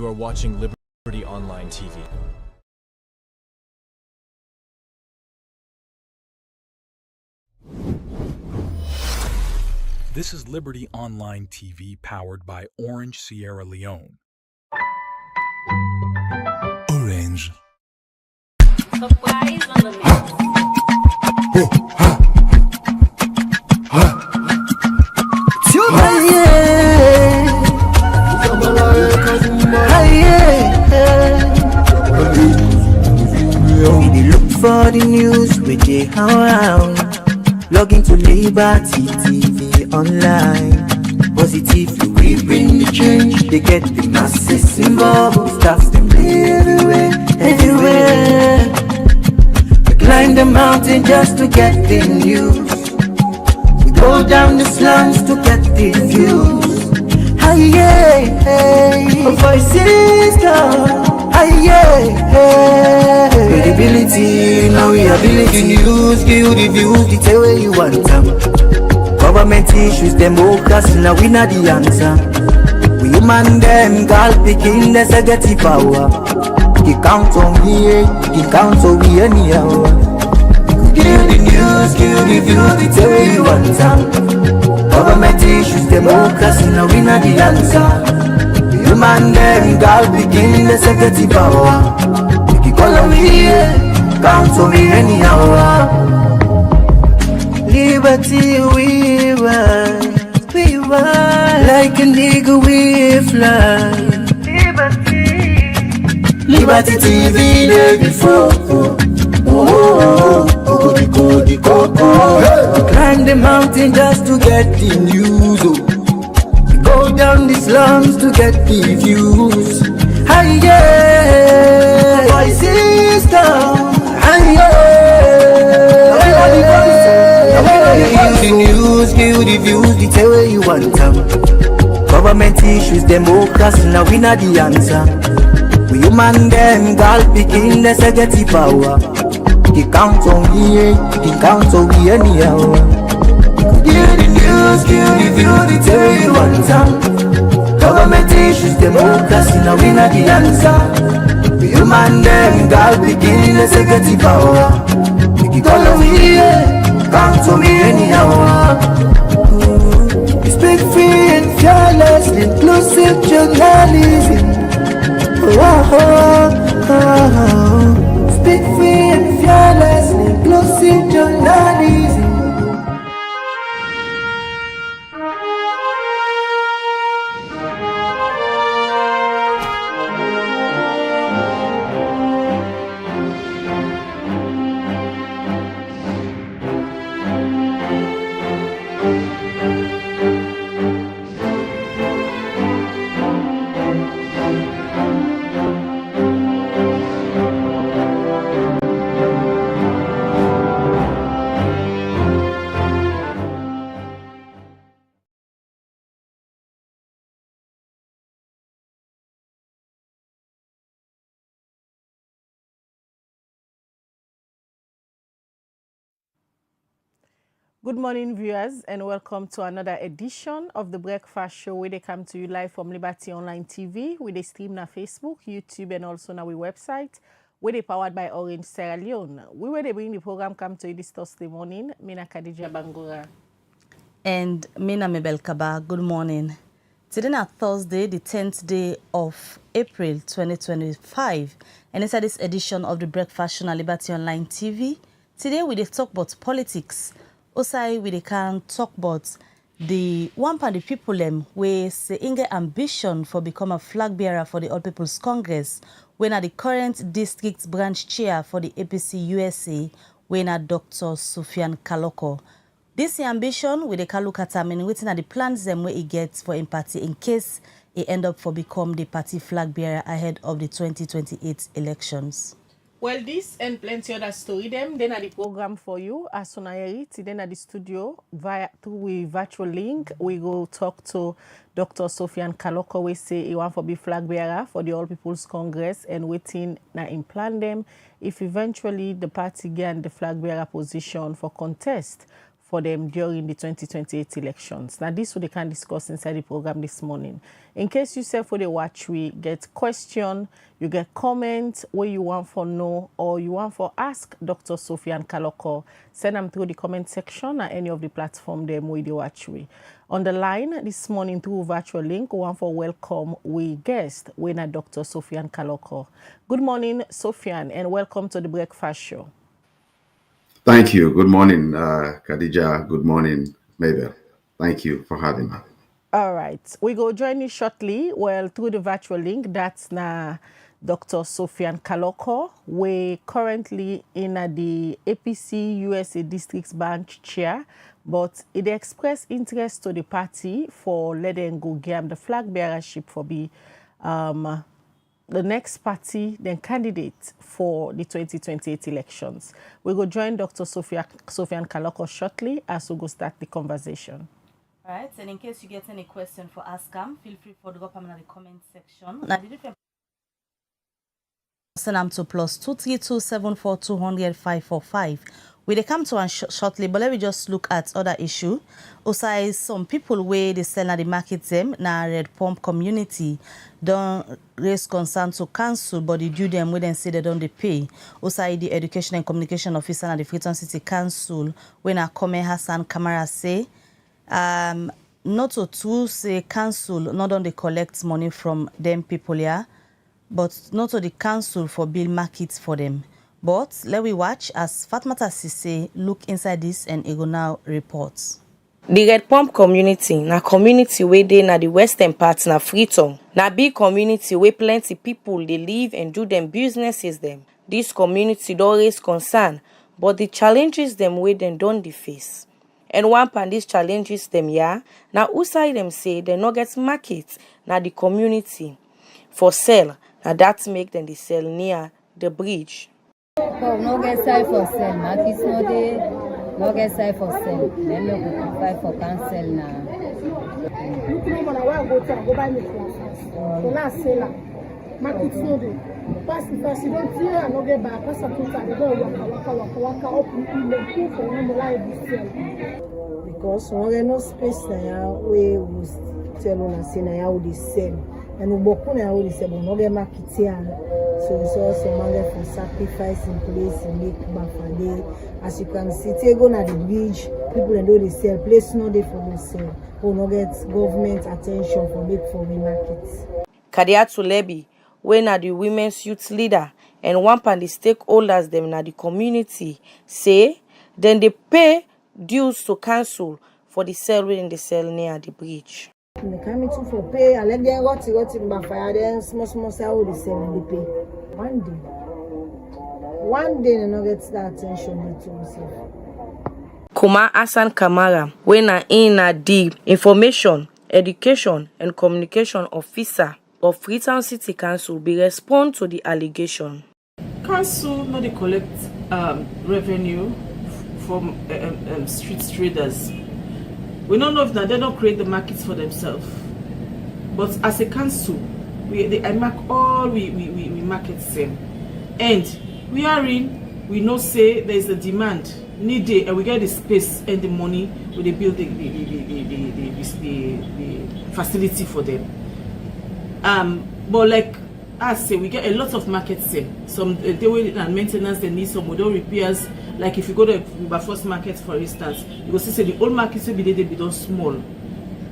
You are watching Liberty Online TV. This is Liberty Online TV powered by Orange Sierra Leone. Orange. Surprise on the mix. We look for the news with the around. Log into Liberty TV online. Positively we bring the change. They get the masses involved. Staff them everywhere, everywhere. We climb the mountain just to get the news. We go down the slums to get the views. Voices down. Credibility, now we ability. News, give the views, the tell where you want them. Government issues, democracy, now we not the answer. We human them, girl picking, there's a get power. He count on me, he count on me anyhow. Give the news, give the views, the tell where you want them. Government issues, democracy, now we not the answer. Human them, girl picking, there's a get power. He call on me, count on me anyhow. Liberty we ride, like a nigga we fly. Liberty TV day before. Koko. Climb the mountain just to get the news. Go down the slums to get the views. Voices down. Give the news, give the views, the tell where you want them. Government issues, democracy, now we not the answer. We human them, girl picking, there's a get power. He count on me, he count on me anyhow. Give the news, give the views, the tell where you want them. Government issues, democracy, now we not the answer. We human them, girl picking, there's a get power. He call on me. Come to me anyhow. We speak free and fearless, inclusive journalism. Speak free and fearless, inclusive journalism. Good morning, viewers, and welcome to another edition of the Breakfast Show, where they come to you live from Liberty Online TV, where they stream on Facebook, YouTube, and also on our website, where they powered by Orange Sierra Leone. We where they bring the program come to you this Thursday morning. Mina Khadija Bangura. And Mina Mebel Kaba, good morning. Today is Thursday, the 10th day of April 2025, and inside this edition of the Breakfast Show on Liberty Online TV, today we talk about politics. Also, we can talk about the one part of the people where say inge ambition for become a flag bearer for the All People's Congress, when at the current district branch chair for the APC-USA, when at Dr. Suphian Kalokoh. This ambition with the Kalokoh mean waiting at the plans them where he gets for in party in case he end up for become the party flag bearer ahead of the 2028 elections. Well, this and plenty other story them. Then at the program for you, as soon as I read, then at the studio through virtual link, we go talk to Dr. Suphian Kalokoh. We say he want to be flag bearer for the All People's Congress and waiting now in plan them if eventually the party get the flag bearer position for contest for them during the 2028 elections. Now, this is what they can discuss inside the program this morning. In case you say for the watch, we get question, you get comment, where you want for know, or you want for ask Dr. Suphian Kalokoh, send them through the comment section at any of the platform them with the watch we. On the line this morning through virtual link, we want for welcome we guest, winner Dr. Suphian Kalokoh. Good morning, Suphian, and welcome to the Breakfast Show. Thank you. Good morning, Khadija. Good morning, Mabel. Thank you for having me. All right. We go join you shortly. Well, through the virtual link, that's now Dr. Suphian Kalokoh. We currently in the APC-USA District's Branch Chair, but it expressed interest to the party for letting go game the flag bearership for be the next party, then candidate for the 2028 elections. We will join Dr. Suphian Kalokoh shortly as we go start the conversation. All right, and in case you get any question for Askam, feel free to drop them in the comment section. Now, the different send them to +232 742 100 545. We they come to one shortly, but let me just look at other issue. Also, some people where they sell at the market them na Red Pump community don't raise concern to council, but they do them when they say they don't they pay. Also, the education and communication officer at the Freetown City Council when a Kome Hassan Kamara say not to say council not only collect money from them people here, but not to the council for build markets for them. But let we watch as Fatmata Sise look inside this and it will now reports. The Red Pump community na community where they na the western part na Freetown. Na big community where plenty people they live and do them businesses them. This community don't raise concern, but the challenges them where them don't they face. And one pan these challenges them yeah, na outside them say they no get market na the community for sale. Now that make them they sell near the bridge. No get side for sale, market no dey, no get side for sale. Then no go buy for cancel now. So now sell market no dey. Pass you don't hear and no get back. Pass a put they go waka up in the pool for no live sell. Because we no space now we will tell on say na how they sell. And we boku na how they sell, but no get market here. So it's also managed for sacrifice in place in Lake Bafade. As you can see, they go na the bridge, people and do they sell, place no dey for themselves. Who no get government attention for make for the markets. Kadiatu Lebi, when are the women's youth leader and one pan the stakeholders them na the community say, then they pay dues to council for the sale when they sell near the bridge. They come to for pay, and let them got in Bafade, then small sell they sell and they pay. One day they no get that attention to themselves. Kuma Hassan Kamara, when are in the information, education and communication officer of Freetown City Council be respond to the allegation. Council not they collect revenue from street traders. We don't know if they don't create the markets for themselves. But as a council, I mark all we market same. And we know say there is a demand needed and we get the space and the money when they build the facility for them. But like I say, we get a lot of market same. Some they will and maintenance, they need some model repairs. Like if you go to the first market, for instance, you will see say the old markets will be done small,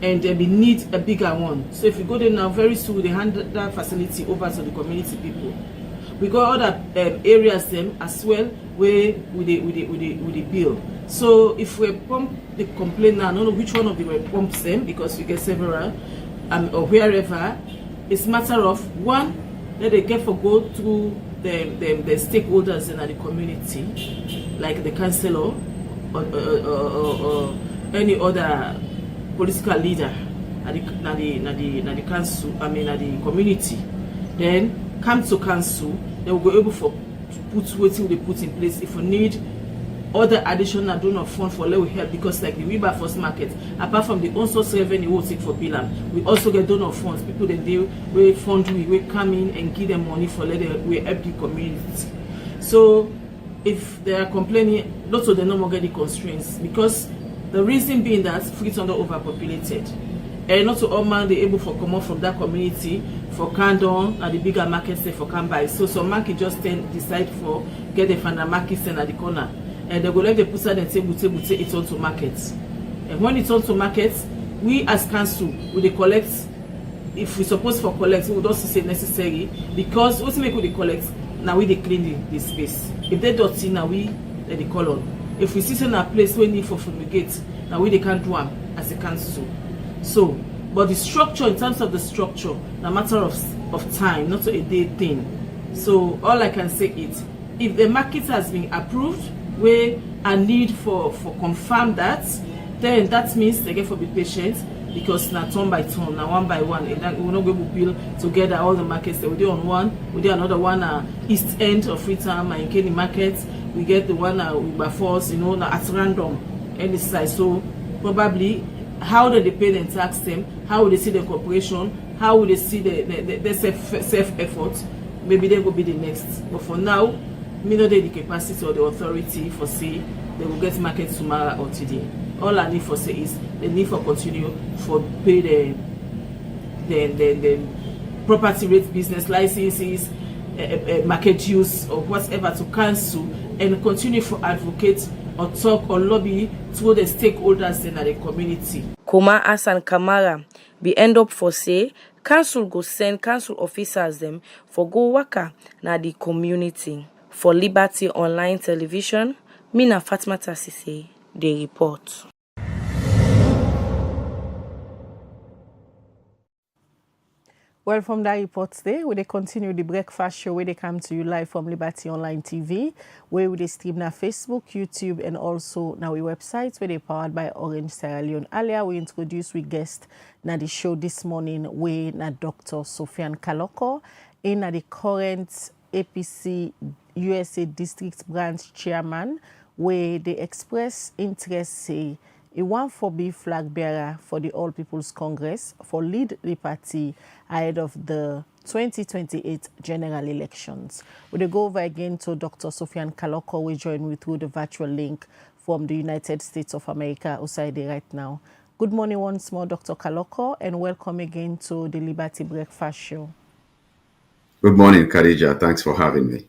and they need a bigger one. So if you go there now, very soon they hand that facility over to the community people. We got other areas them as well where we build. So if we pump the complaint now, I don't know which one of them pumps them because we get several, or wherever. It's a matter of one that they get for go through the stakeholders in the community, like the councillor or any other political leader at the council, at the community. Then come to council, they will go able to put what they put in place. If we need other additional donor fund for let we help, because like the Weber First Market, apart from the own source revenue we take for Bilam, we also get donor funds. People that they we fund we come in and give them money for let we help the community. So if they are complaining, lots of them no more get the constraints, because The reason being that Freetown are overpopulated. And not to all man they able for come out from that community for Candon at the bigger market say for can buy. So some market just decide for get the final market stand at the corner. And they go let the pusa and say bute it's on to market. And when it's on to market, we as council we they collect. If we suppose for collect, we would also say necessary because what make we collect now we they clean the space. If they dirty now we let the call on. If we see in a place we need for fumigate, now we they can't do them as a council. So, but the structure in terms of the structure, no matter of time, not a day thing. So all I can say is, if the market has been approved, where a need for confirm that, then that means they get for be patient because now turn by turn, now one by one, and then we not go to build together all the markets that we do on one, we do another one east end of Freetown and Kenny market. We get the one by force, you know, now at random any size. So probably how do they pay the tax them? How will they see the corporation? How will they see the self effort? Maybe they will be the next. But for now, me know the capacity or the authority for say they will get market tomorrow or today. All I need for say is the need for continue for pay the property rate business licenses, market use or whatever to cancel and continue for advocate or talk or lobby to the stakeholders in the community. Kuma Asan Kamara be end up for say council go send council officers them for go waka na the community. For Liberty Online Television, Mina Fatmata Sise, the report. Well, from that report today, we continue the breakfast show where they come to you live from Liberty Online TV, where we stream na Facebook, YouTube, and also now we websites where they powered by Orange Sierra Leone. Earlier, we introduced we guest na the show this morning where na Dr. Suphian Kalokoh in the current APC-USA District Branch Chairman, where they express interest say he want for be flag bearer for the All People's Congress for lead the party ahead of the 2028 general elections. We'll go over again to Dr. Suphian Kalokoh. We join me through the virtual link from the United States of America, Usaide right now. Good morning once more, Dr. Kalokoh, and welcome again to the Liberty Breakfast Show. Good morning, Khadija. Thanks for having me.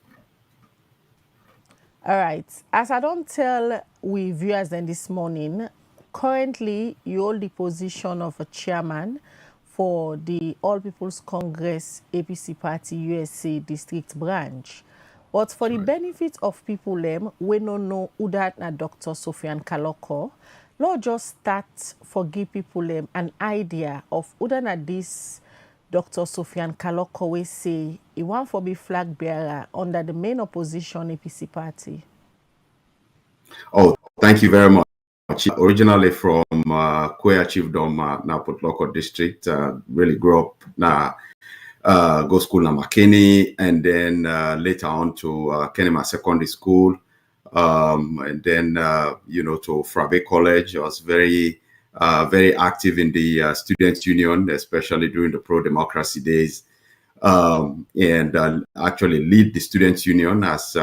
All right. As I don't tell we viewers then this morning, currently you hold the position of a chairman for the All People's Congress APC Party USA District Branch. But for the benefit of people we don't know who that na Dr. Suphian Kalokoh, Lord just start for give people an idea of who that na this Dr. Suphian Kalokoh we say he want for be flag bearer under the main opposition APC party. Oh, thank you very much. Originally from Kwea Chiefdom, Napot Local District, really grew up na go school na McKinney, and then later on to Kenema Secondary School, and then you know, to Fragbearer College. I was very active in the students' union, especially during the pro-democracy days, and actually lead the students' union as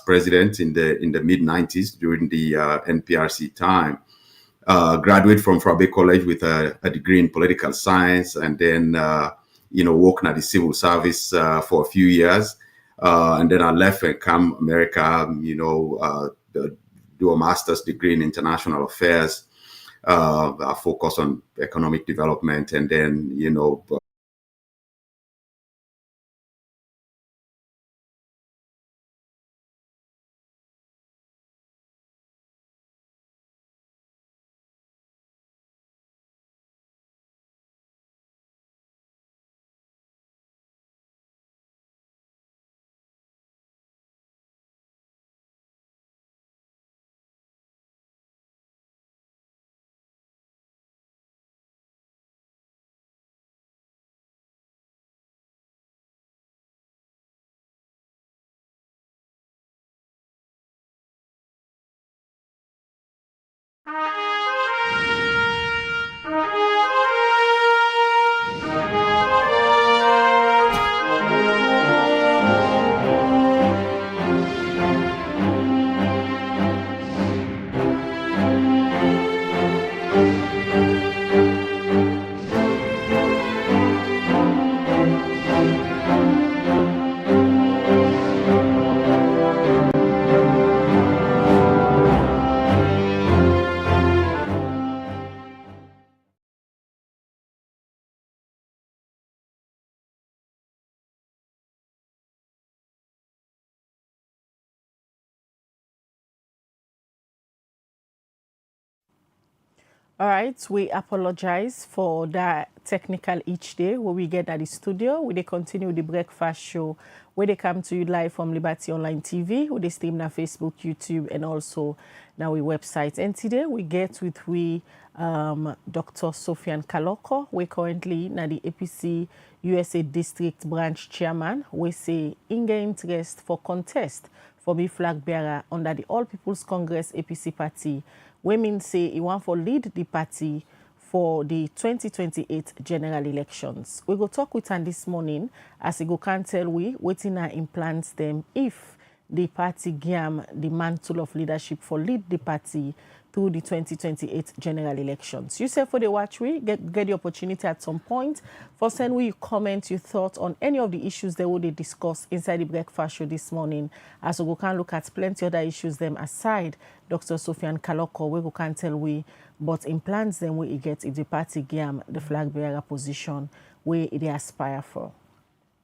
president in the mid-90s during the NPRC time. Graduate from Fragbearer College with a degree in political science, and then you know, working at the civil service for a few years, and then I left and come America. You know, do a master's degree in international affairs. I focus on economic development, and then you know. All right, we apologize for that technical each day where we get at the studio. We continue the breakfast show where they come to you live from Liberty Online TV, where they stream on Facebook, YouTube, and also now we website. And today we get with Dr. Suphian Kalokoh. We currently na the APC-USA District Branch Chairman. We say in interest for contest for be flag bearer under the All People's Congress APC party. Women say he want for lead the party for the 2028 general elections. We go talk with him this morning as he go can tell we waiting our implants them if the party give the mantle of leadership for lead the party through the 2028 general elections. You say for the watch we get the opportunity at some point for send we comment your thoughts on any of the issues that we discuss inside the breakfast show this morning. As we can look at plenty other issues them aside Dr. Suphian Kalokoh, we can tell we but implants them we get if the party give the flag bearer position where they aspire for.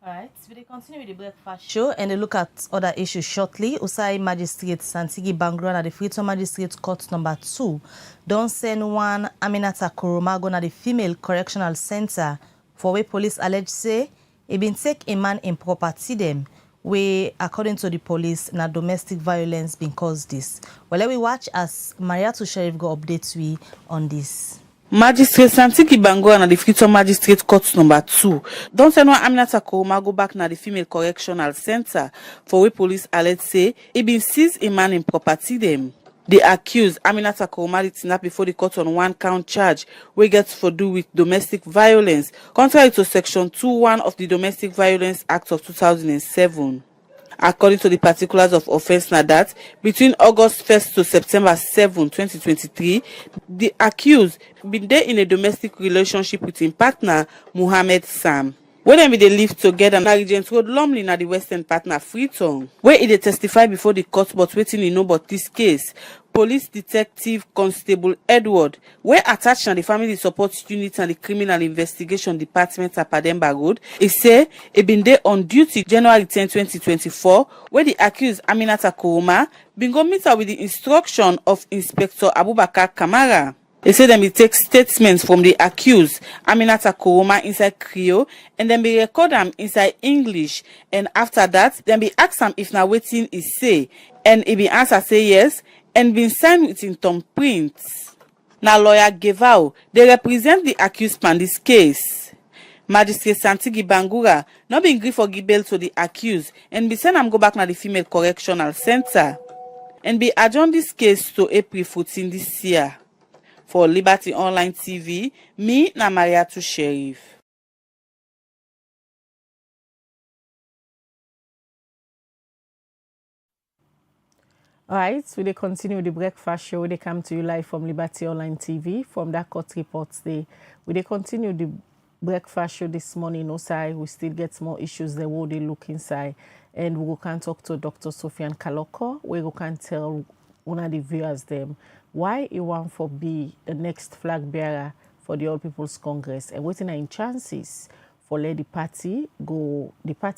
All right, we continue with the breakfast show and they look at other issues shortly. Usai Magistrate Santigi Bangura at the Freetown Magistrate Court number 2 don't send one Aminata Koromago at the Female Correctional Center for where police allege say it been take a man in property them where according to the police na domestic violence been caused this. Well, let we watch as Mariatu Sheriff go update we on this. Magistrate Santigi Bangura na the Freetown Magistrate Court number 2 don't send one Aminata Koromago back na the Female Correctional Center for where police alleged say it been seized a man in property them. The accused Aminata Koromago kidnapped before the court on 1 count charge we gets for do with domestic violence contrary to section 2(1) of the Domestic Violence Act of 2007. According to the particulars of offense na that between August 1st to September 7, 2023, the accused been there in a domestic relationship with his partner Muhammad Sam. When they live together na Regent Road, Lumley na the Western partner Freetown, where he testify before the court but waiting he know about this case. Police Detective Constable Edward, where attached na the Family Support Unit and the Criminal Investigation Department at Pademba Road, he say he been there on duty January 10, 2024, where the accused Aminata Koromago been go meet her with the instruction of Inspector Abubakar Kamara. They say them will take statements from the accused Aminata Koromago inside Creole and then be record them inside English, and after that then be ask them if now waiting is say, and if be answer say yes and been signed with in thumbprints. Now lawyer Gevao, they represent the accused in this case. Magistrate Santigi Bangura not been agree for give bail to the accused and be sent am go back na the Female Correctional Center and be adjourn this case to April 14 this year. For Liberty Online TV, me na Mariatu Sheriff. All right, so they continue the breakfast show. They come to you live from Liberty Online TV. From that court reports, they continue the breakfast show this morning. Outside, we still get more issues than what they look inside, and we can talk to Dr. Suphian Kalokoh. We can tell one of the viewers them why he want for be the next flag bearer for the All People's Congress and waiting in chances for let the party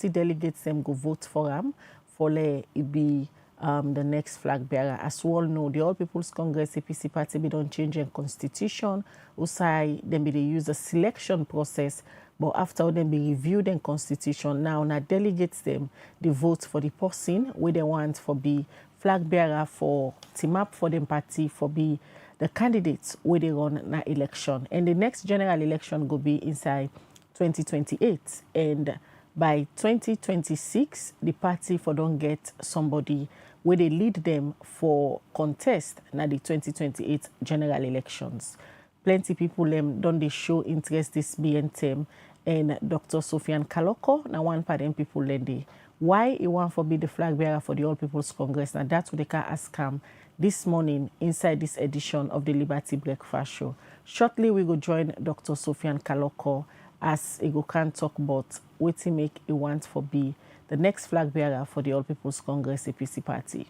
delegates them go vote for him for let it be the next flag bearer. As we all know, the All People's Congress APC party be don't change their constitution. Usai then be they use the selection process, but after them be review their constitution now delegates them the vote for the person where they want for be flag bearer for team up for them party for be the candidates where they run na election. And the next general election go be inside 2028, and by 2026 the party for don't get somebody where they lead them for contest na the 2028 general elections. Plenty people don't they show interest this being term, and Dr. Suphian Kalokoh na one part them people lady why he want for be the flag bearer for the All People's Congress. Now that's what they can ask him this morning inside this edition of the Liberty Breakfast Show. Shortly we go join Dr. Suphian Kalokoh as he go can talk about what he make he want for be the next flag bearer for the All People's Congress APC party.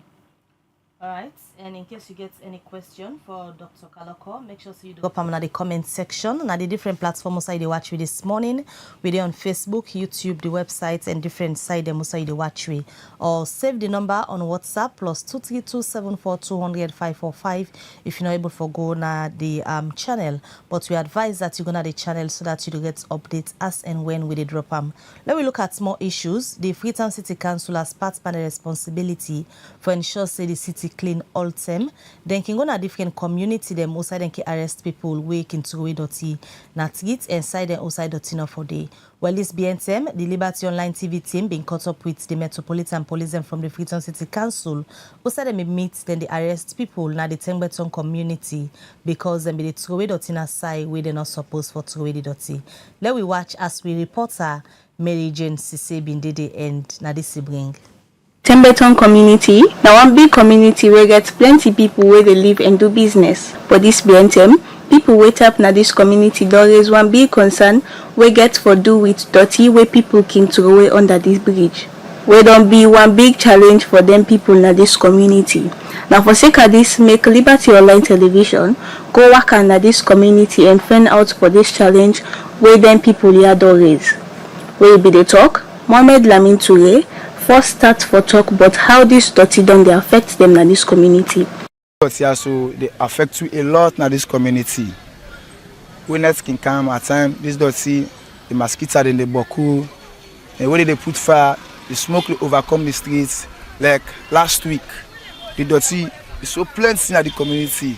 Alright, and in case you get any question for Dr. Kalokoh, make sure you drop them in the comment section. Now the different platforms I watch with this morning. We're on Facebook, YouTube, the websites, and different sites them also you watch with. Or save the number on WhatsApp +23274200545 if you're not able to go na the channel. But we advise that you go na the channel so that you get updates as and when we drop them. Let me look at more issues. The Freetown City Council has part of the responsibility for ensure say the city clean all time. Then can go na different community them outside and can arrest people we can throw away dirty not get inside and outside dirty for day. Well, this BNTM, the Liberty Online TV team being caught up with the Metropolitan Police and from the Freetown City Council. Also them meet then they arrest people na the Tengbeton community because them be throw away dirty aside where they not supposed for throw away the dirty. Let we watch as we reporter Mary Jane Sise Bindede and na this bring. Tengbeton community now one big community where get plenty people where they live and do business. But this BNTM, people wait up na this community there is one big concern we get for do with dirty where people can throw away under this bridge. We don't be one big challenge for them people na this community. Now for sake of this, make Liberty Online Television go work on this community and find out for this challenge where them people here do raise. Where be the talk? Mohamed Lamin Toure first start for talk about how this dirty don't they affect them in this community. So they affect you a lot in this community. When next can come at time, this dirty, the mosquitoes in the boku, and when they put fire, the smoke will overcome the streets. Like last week, the dirty is so plenty in the community.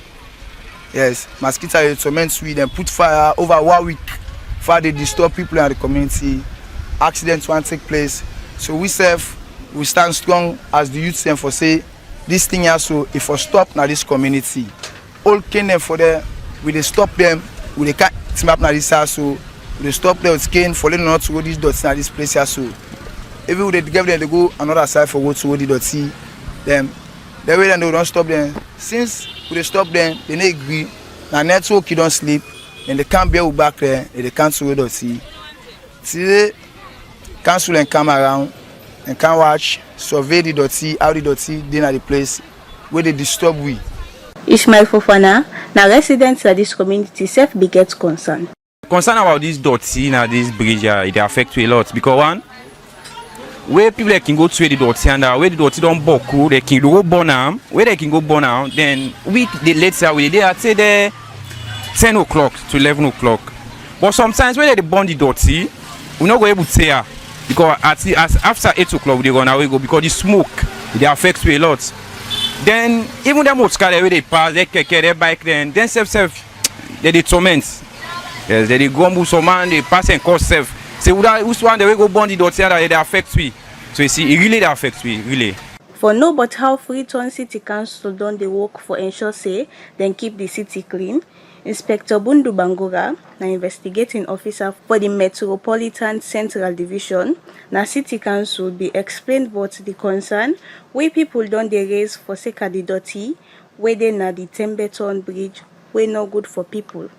Yes, mosquitoes torment we then put fire over 1 week. Fire they disturb people in the community. Accidents won't take place. So we stand strong as the youth for say this thing also if we stop now this community. All cane for there, we they stop them, we they can't team up now this also, we they stop them with cane for them not to go this dirty now this place also. Every way they give them they go another side for go to the dirty. Them the way they don't stop them. Since we they stop them, they don't agree. Now network you don't sleep, and they can't be back there, and they can't to the dirty. Today council and come around and can watch, survey the dirty, how the dirty then at the place where they disturb we. Ishmael Fofana, now residents of this community self begets concern. Concern about this dirty now this bridge it affect you a lot because one where people can go to the dirty and where the dirty don't boku they can go burn am where they can go burn am then week the later we they say there 10 o'clock to 11 o'clock. But sometimes when they burn the dirty, we're not going able to say because after 8 o'clock they gonna go because the smoke they affects you a lot. Then even the motor where they pass, they keke, their bike, then self they torment. Yes, they go move some man, they pass and cause self. Say who's one they will go burn the dirty and they affect me. So you see, it really affects me, really. For no but how Freetown City Council don't they work for ensure say then keep the city clean. Inspector Bundu Bangura, an investigating officer for the Metropolitan Central Division, na City Council be explained about the concern where people don't they raise for sake of the dirty, where they na the Tengbeton bridge, where no good for people.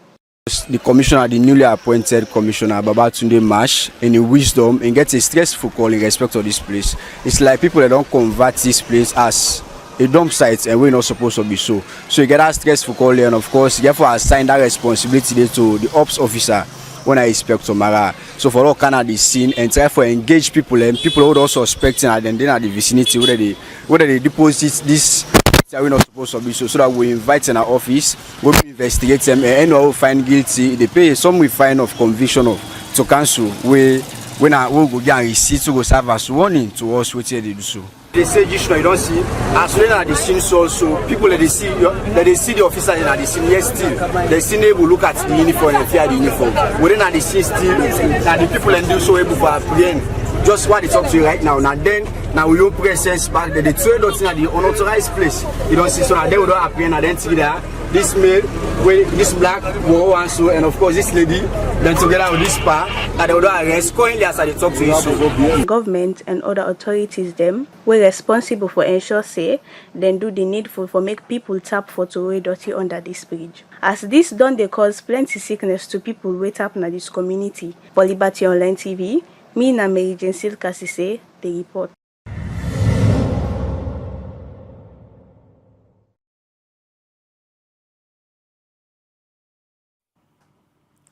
The commissioner, the newly appointed commissioner, Babatunde Mash, in his wisdom, and gets a stressful call in respect of this place. It's like people that don't convert this place as a dump site and we're not supposed to be so. So you get that stressful call and of course you have to assign that responsibility to the ops officer when I inspect Mara. So for all kind of the scene and try to engage people and people who are suspecting and then at the vicinity whether they deposit this that we're not supposed to be so that we invite in our office, we investigate them and we'll find guilty. They pay some we find of conviction of to cancel we when I will go get receipt to go serve as warning to us what they do so. They say you don't see as well as the scene also people that they see the officer in the scene yes still they still able look at the uniform and fear the uniform. Within the scene still that the people and do so able to apprehend just what they talk to you right now. Now then now we don't presence back the trade out in the unauthorized place. You don't see so that they will not apprehend and then see that this male with this black war and so and of course this lady then together with this pa that they will not arrest currently as they talk to you so. Government and other authorities them were responsible for ensure say then do the needful for make people tap for to away dirty under this bridge. As this done they cause plenty sickness to people who tap in this community. For Liberty Online TV, me na Mary Jane Sise, the report.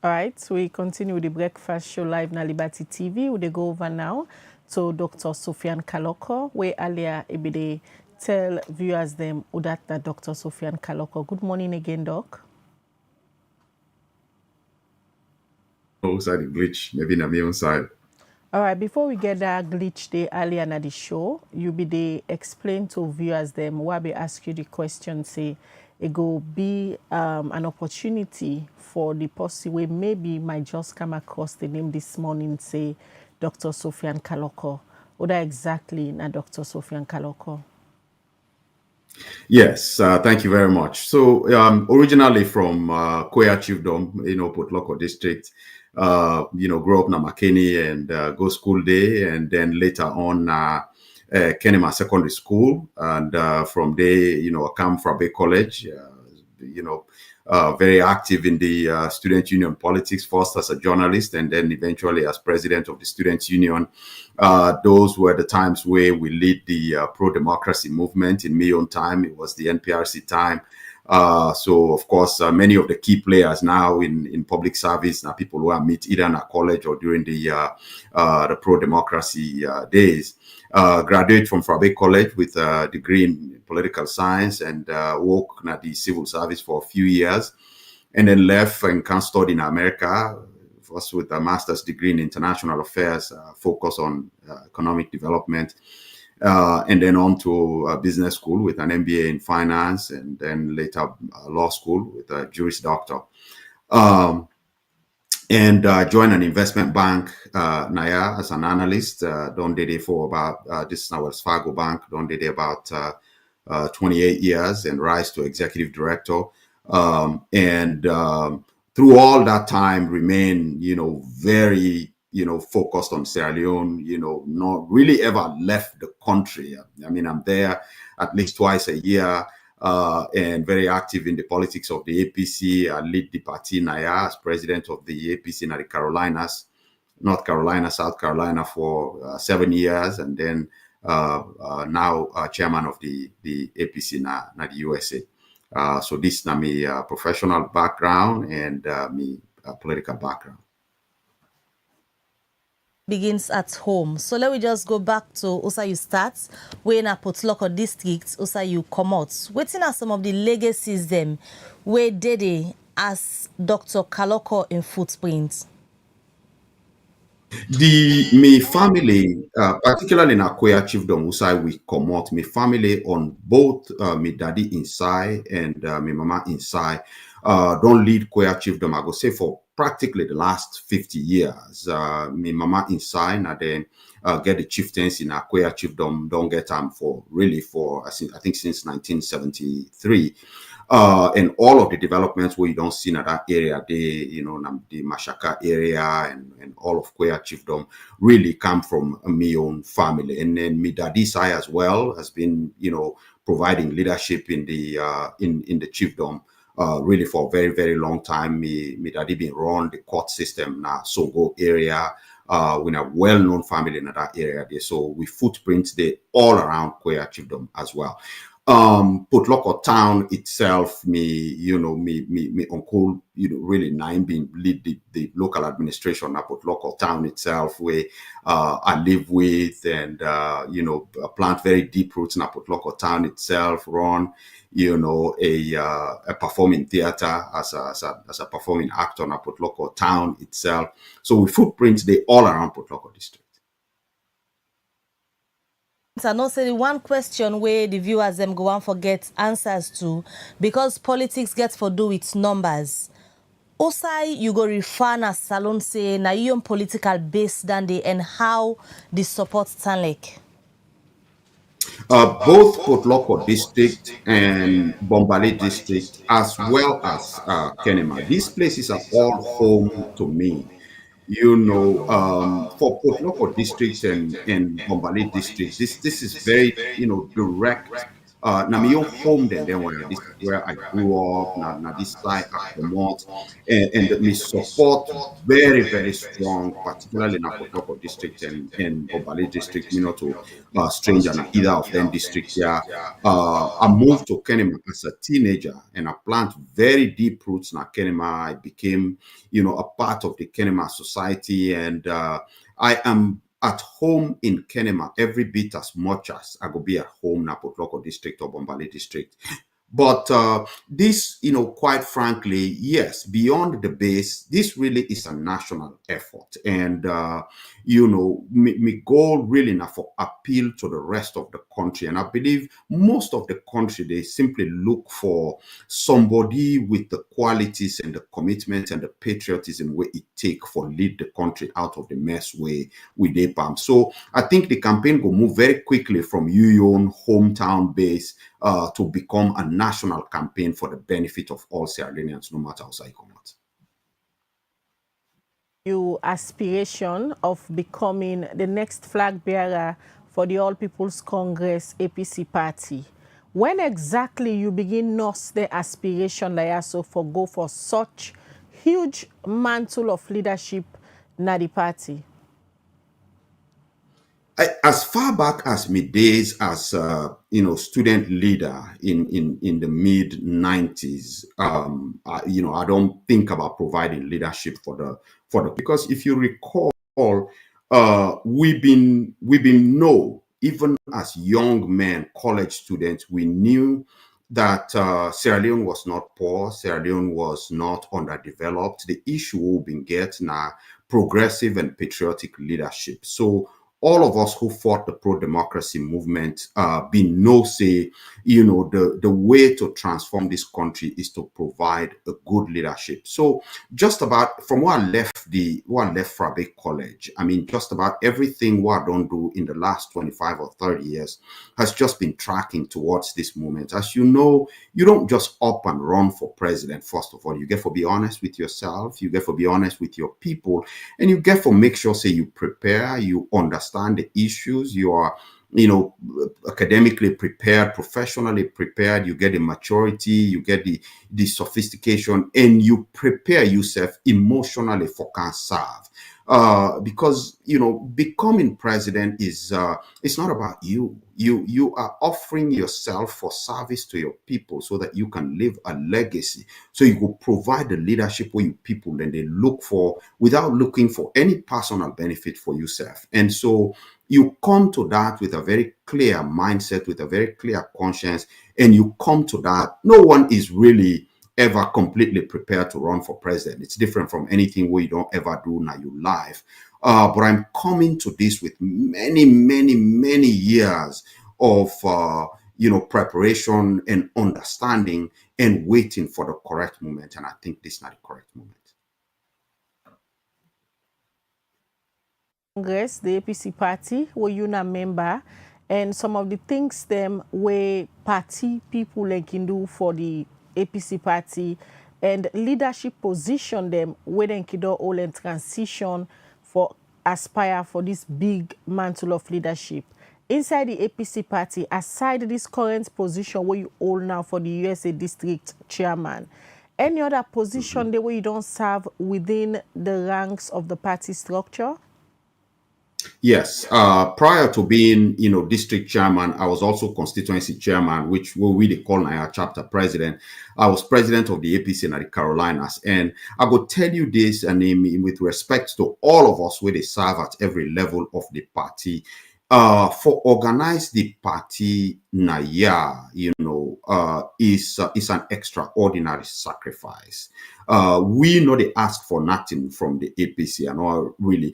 All right, so we continue with the breakfast show live na Liberty TV. We go over now to Dr. Suphian Kalokoh, where earlier they tell viewers them that Dr. Suphian Kalokoh. Good morning again, Doc. Outside the glitch, maybe na me on side. All right, before we get that glitch day earlier in the show, you be the explain to viewers them why we ask you the question, say it go be an opportunity for the person where maybe might just come across the name this morning, say Dr. Suphian Kalokoh. What are exactly na Dr. Suphian Kalokoh? Yes, thank you very much. So originally from Koya Chiefdom, Port Loko district, grew up in Makeni and go school there, and then later on Kenema Secondary School, and from there, I come from Bay College, very active in the student union politics, first as a journalist and then eventually as president of the students union. Those were the times where we lead the pro-democracy movement. In my own time, it was the NPRC time. So, of course, many of the key players now in public service are people who I meet either in a college or during the pro-democracy days. Graduate from Frabe College with a degree in political science and worked at the civil service for a few years, and then left and can study in America, first with a master's degree in international affairs, focus on economic development, and then on to business school with an MBA in finance, and then later law school with a Juris Doctor. And joined an investment bank, Naya, as an analyst. Done did it for about, this is now Wells Fargo Bank, done did it about 28 years and rise to executive director. Through all that time remain, very, focused on Sierra Leone, not really ever left the country. I mean, I'm there at least twice a year. And very active in the politics of the APC. I lead the party Naya as president of the APC in the Carolinas, North Carolina, South Carolina for 7 years, and then now chairman of the APC na the USA. So this is my professional background and my political background. Begins at home. So let me just go back to Osa you start, where in a Port Loko district, Osa you come out. What are some of the legacies them where did as Dr. Kalokoh in footprints? My family, particularly in Akoya Chiefdom, Usai we come out, my family on both my daddy inside and my mama inside, don't lead Koya Chiefdom, I go say for practically the last 50 years. My mama inside and then get the chieftains in Akoya Chiefdom, don't get them for I think since 1973. And all of the developments where you don't see in that area, the Mashaka area and all of Koya Chiefdom really come from my own family. And then my daddy side as well has been, providing leadership in the chiefdom really for a very, very long time. My daddy been run the court system now, Songo area. We have well-known family in that area there. So we footprint there all around Koya Chiefdom as well. Port Loko town itself, me uncle, really nine being lead the local administration at Port Loko town itself, where I live with and plant very deep roots in Port Loko town itself, run, a performing theater as a performing actor in Port Loko town itself. So we footprint they all around Port Loko district. I know say one question where the viewers them go and forget answers to, because politics gets for do with numbers. Osai you go refer na salon say na you political base than they and how the support stand like. Both Port Loko district and Bombali district, as well as Kenema, these places are all home to me. For Koko district and Bombali district, this is very, direct Now my own home then where this is where I grew up. Now this side I promote and me support very strong, particularly in Apotoko district and Obale district. Me not to stranger in either of them district. Yeah, I moved to Kenema as a teenager and I planted very deep roots in Kenema. I became, a part of the Kenema society, and I am at home in Kenema every bit as much as I go be at home in Apotoko district or Bombale district. But this, quite frankly, yes, beyond the base, this really is a national effort. And, my goal really now for appeal to the rest of the country. And I believe most of the country, they simply look for somebody with the qualities and the commitment and the patriotism where it take for lead the country out of the mess way with APAM. So I think the campaign will move very quickly from your own hometown base to become a national campaign for the benefit of all Sierra Leoneans, no matter how you come out. Your aspiration of becoming the next flag bearer for the All People's Congress APC party. When exactly you begin nurse the aspiration that you so for go for such huge mantle of leadership na the party? As far back as my days as student leader in the mid 90s, I don't think about providing leadership for the because if you recall, we've been even as young men, college students, we knew that Sierra Leone was not poor, Sierra Leone was not underdeveloped. The issue we've been getting now progressive and patriotic leadership. So all of us who fought the pro-democracy movement been say, the way to transform this country is to provide a good leadership. So just about from where I left Flagbearer College, I mean, just about everything what I don't do in the last 25 or 30 years has just been tracking towards this moment. As you know, you don't just up and run for president. First of all, you get to be honest with yourself, you get to be honest with your people, and you get to make sure, say, you prepare, you understand the issues, you are academically prepared, professionally prepared, you get the maturity, you get the sophistication, and you prepare yourself emotionally for can serve. Because becoming president is it's not about you. You are offering yourself for service to your people so that you can leave a legacy. So you will provide the leadership where you people and they look for without looking for any personal benefit for yourself. And so you come to that with a very clear mindset, with a very clear conscience, and you come to that. No one is really ever completely prepared to run for president. It's different from anything where you don't ever do in your life. But I'm coming to this with many years of preparation and understanding and waiting for the correct moment. And I think this is not the correct moment. Congress, the APC party, were you a member, and some of the things them where party people like can do for the APC party and leadership position them where they can do all and transition for aspire for this big mantle of leadership inside the APC party. Aside this current position where you hold now for the USA district chairman, any other position the way you don't serve within the ranks of the party structure? Yes, prior to being, district chairman, I was also constituency chairman, which we call our chapter president. I was president of the APC in the Carolinas, and I will tell you this, and with respect to all of us where they serve at every level of the party, for organize the party Naya, is an extraordinary sacrifice. We know they ask for nothing from the APC, and all really.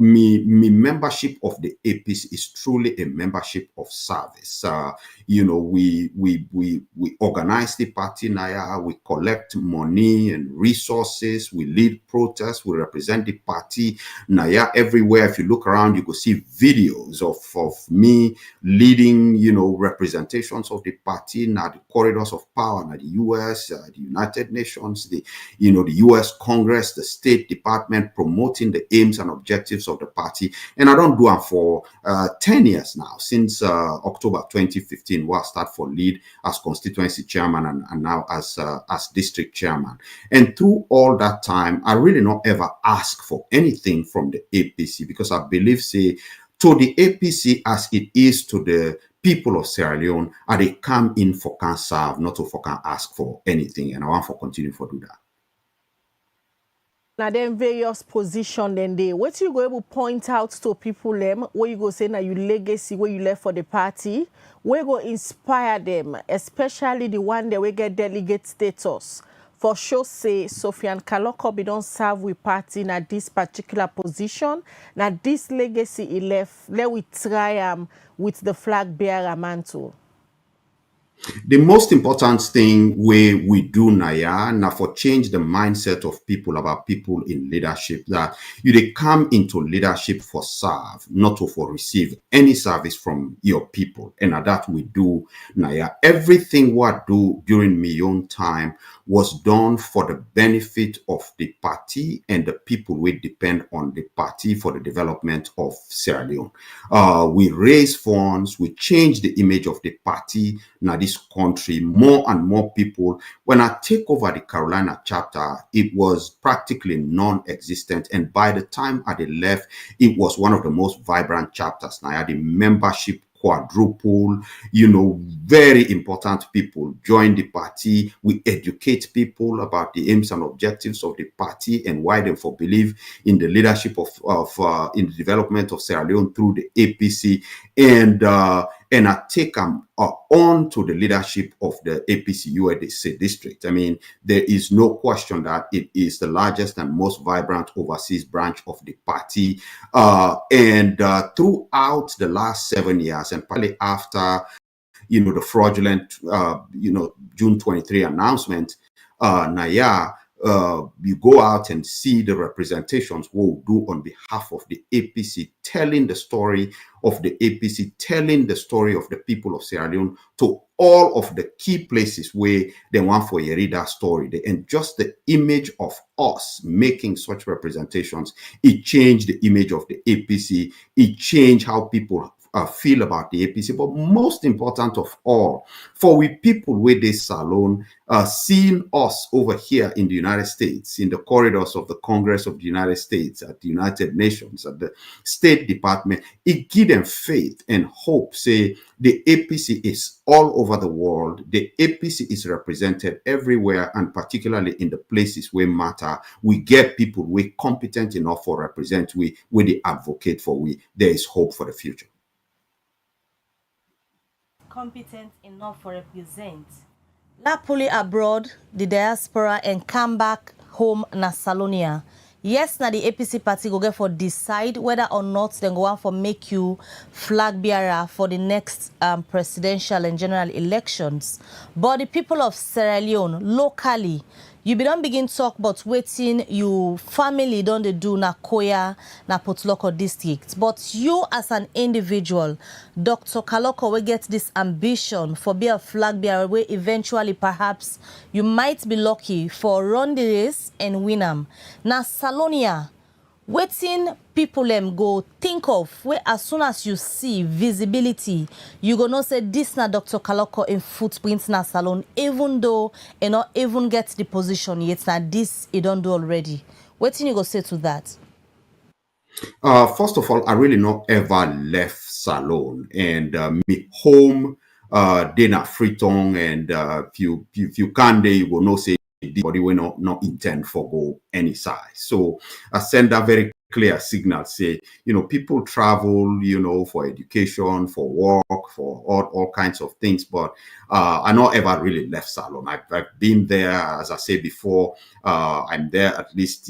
Me membership of the APC is truly a membership of service. We organize the party Naya, we collect money and resources, we lead protests, we represent the party Naya everywhere. If you look around, you could see videos of me leading, representations of the party now the corridors of power now the US, the United Nations, the US Congress, the State Department, promoting the aims and objectives of the party. And I don't do them for 10 years now, since October 2015, where I start for lead as constituency chairman and now as district chairman. And through all that time, I really not ever ask for anything from the APC, because I believe, say, to the APC as it is to the people of Sierra Leone, and they come in for can serve, not to for can ask for anything. And I want to continue to do that. Now then various position then they what you go able point out to people them where you go say now you legacy where you left for the party, where go inspire them, especially the one that we get delegate status. For sure say Suphian Kalokoh be don't serve with party na this particular position. Now this legacy he left, let we try with the flag bearer mantle. The most important thing we do now for change the mindset of people about people in leadership, that they come into leadership for serve, not to for receive any service from your people. And that we do now. Everything we do during my own time was done for the benefit of the party and the people we depend on the party for the development of Sierra Leone. We raise funds, we change the image of the party. Now this country, more and more people. When I take over the Carolina chapter, it was practically non-existent. And by the time I left, it was one of the most vibrant chapters. Now I had the membership quadruple, very important people join the party. We educate people about the aims and objectives of the party and why they for believe in the leadership of in the development of Sierra Leone through the APC. And I take them on to the leadership of the APC-USA district. I mean, there is no question that it is the largest and most vibrant overseas branch of the party. And throughout the last 7 years, and probably after, the fraudulent, June 23 announcement, you go out and see the representations we'll do on behalf of the APC, telling the story of the APC, telling the story of the people of Sierra Leone to all of the key places where they want for you read that story. And just the image of us making such representations, it changed the image of the APC. It changed how people feel about the APC. But most important of all, for we people with this salon, seeing us over here in the United States, in the corridors of the Congress of the United States, at the United Nations, at the State Department, it gives them faith and hope. Say the APC is all over the world. The APC is represented everywhere, and particularly in the places where matter. We get people we competent enough for represent. We the advocate for we. There is hope for the future. Competent enough for represent. Lapuli abroad, the diaspora, and come back home na Salonia. Yes, na the APC party go get for decide whether or not they go on for make you flag bearer for the next presidential and general elections. But the people of Sierra Leone locally, you be don't begin talk about waiting you family don't they do na Koya na Kalokoh's district. But you as an individual, Dr. Kalokoh will get this ambition for be a flag bearer where eventually perhaps you might be lucky for run the race and win them. Na Salonia, waiting people go think of where as soon as you see visibility, you gonna say this na Dr. Kalokoh in footprints na salon, even though you not even get the position yet. Na this you don't do already. What you go say to that? First of all, I really not ever left salon, and me home dinner Freetown, and if you can't there, you will not say the body will not intend for go any size. So I send that very clear signal, say, people travel, for education, for work, for all kinds of things, but I not ever really left salon. I've been there, as I said before, I'm there at least,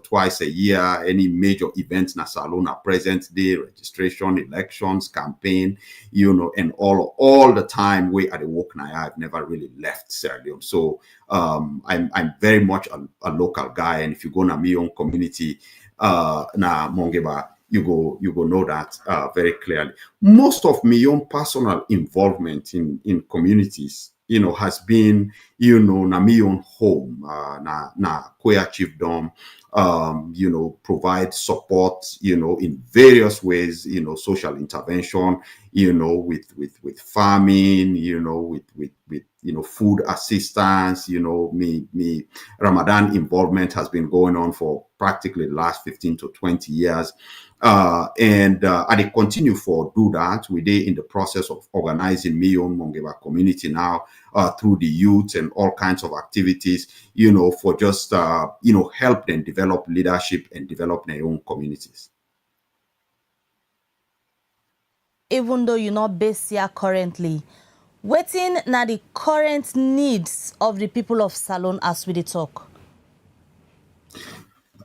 twice a year. Any major events na salon are present there, registration, elections, campaign, and all the time where at the work now, I've never really left Sierra Leone. So I'm very much a local guy, and if you go to my own community, na Mongeba, you go know that very clearly. Most of my own personal involvement in communities, has been, na my own home, na Queer Chiefdom, provide support, in various ways, social intervention, with farming, with food assistance, me Ramadan involvement has been going on for practically the last 15 to 20 years. And I continue for do that. We did in the process of organizing me own Mongeba community now through the youth and all kinds of activities, for just, help them develop leadership and develop their own communities. Even though you're not based here currently, wetin na the current needs of the people of Salone as we dey talk?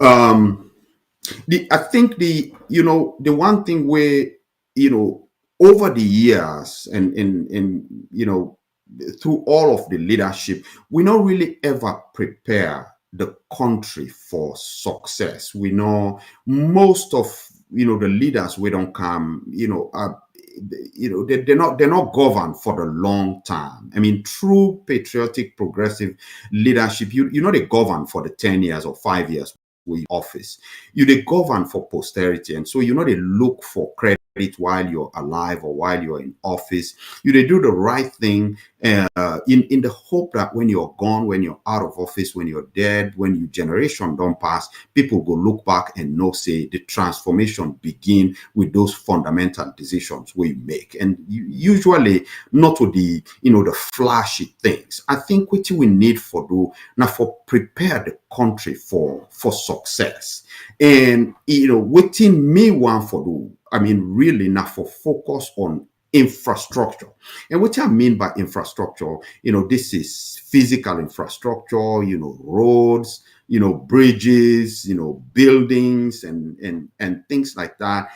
I think the one thing where, over the years and through all of the leadership, we not really ever prepare the country for success. We know most of the leaders we don't come, they're not governed for the long term. I mean, true patriotic progressive leadership, they govern for the 10 years or 5 years with office. They govern for posterity, and so they look for credit while you're alive or while you're in office. They do the right thing in the hope that when you're gone, when you're out of office, when you're dead, when your generation don't pass, people go look back and know, say, the transformation begin with those fundamental decisions we make. And usually not with the the flashy things. I think what we need for do now for prepare the country for success. And within me want for do, I mean, really now for focus on infrastructure. And what I mean by infrastructure, this is physical infrastructure, roads, bridges, buildings and things like that.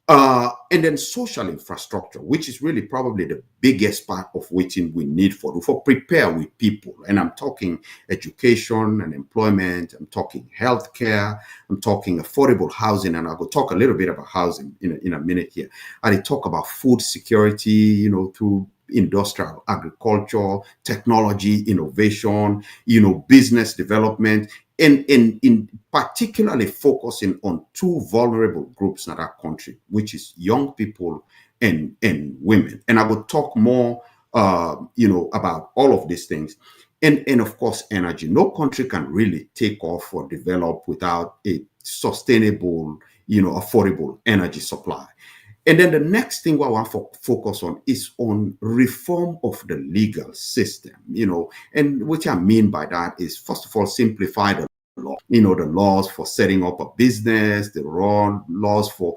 And then social infrastructure, which is really probably the biggest part of what we need for prepare with people. And I'm talking education and employment. I'm talking healthcare. I'm talking affordable housing. And I will talk a little bit about housing in a minute here. I talk about food security, through industrial agriculture, technology, innovation, business development, and in particularly focusing on two vulnerable groups in our country, which is young people and women. And I will talk more, about all of these things. And of course, energy. No country can really take off or develop without a sustainable, affordable energy supply. And then the next thing I want to focus on is on reform of the legal system, and what I mean by that is, first of all, simplify the law, the laws for setting up a business, the laws for,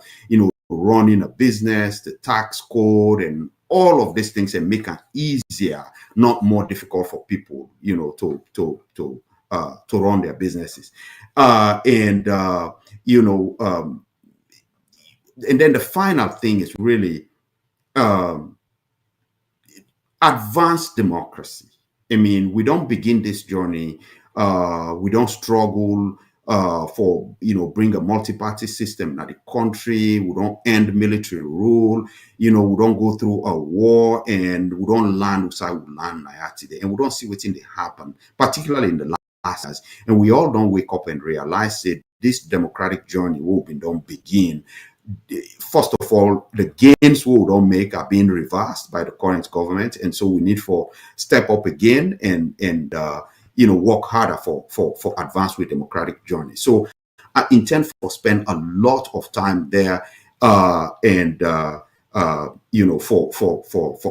running a business, the tax code, and all of these things, and make it easier, not more difficult for people, to run their businesses. And then the final thing is really advanced democracy. I mean, we don't begin this journey, we don't struggle for, bring a multi-party system in the country. We don't end military rule. We don't go through a war, and we don't land today. And we don't see what's in the happen, particularly in the last years. And we all don't wake up and realize that this democratic journey will don't begin. First of all, the gains we don't make are being reversed by the current government, and so we need for step up again and work harder for advance with democratic journey. So I intend for spend a lot of time there, for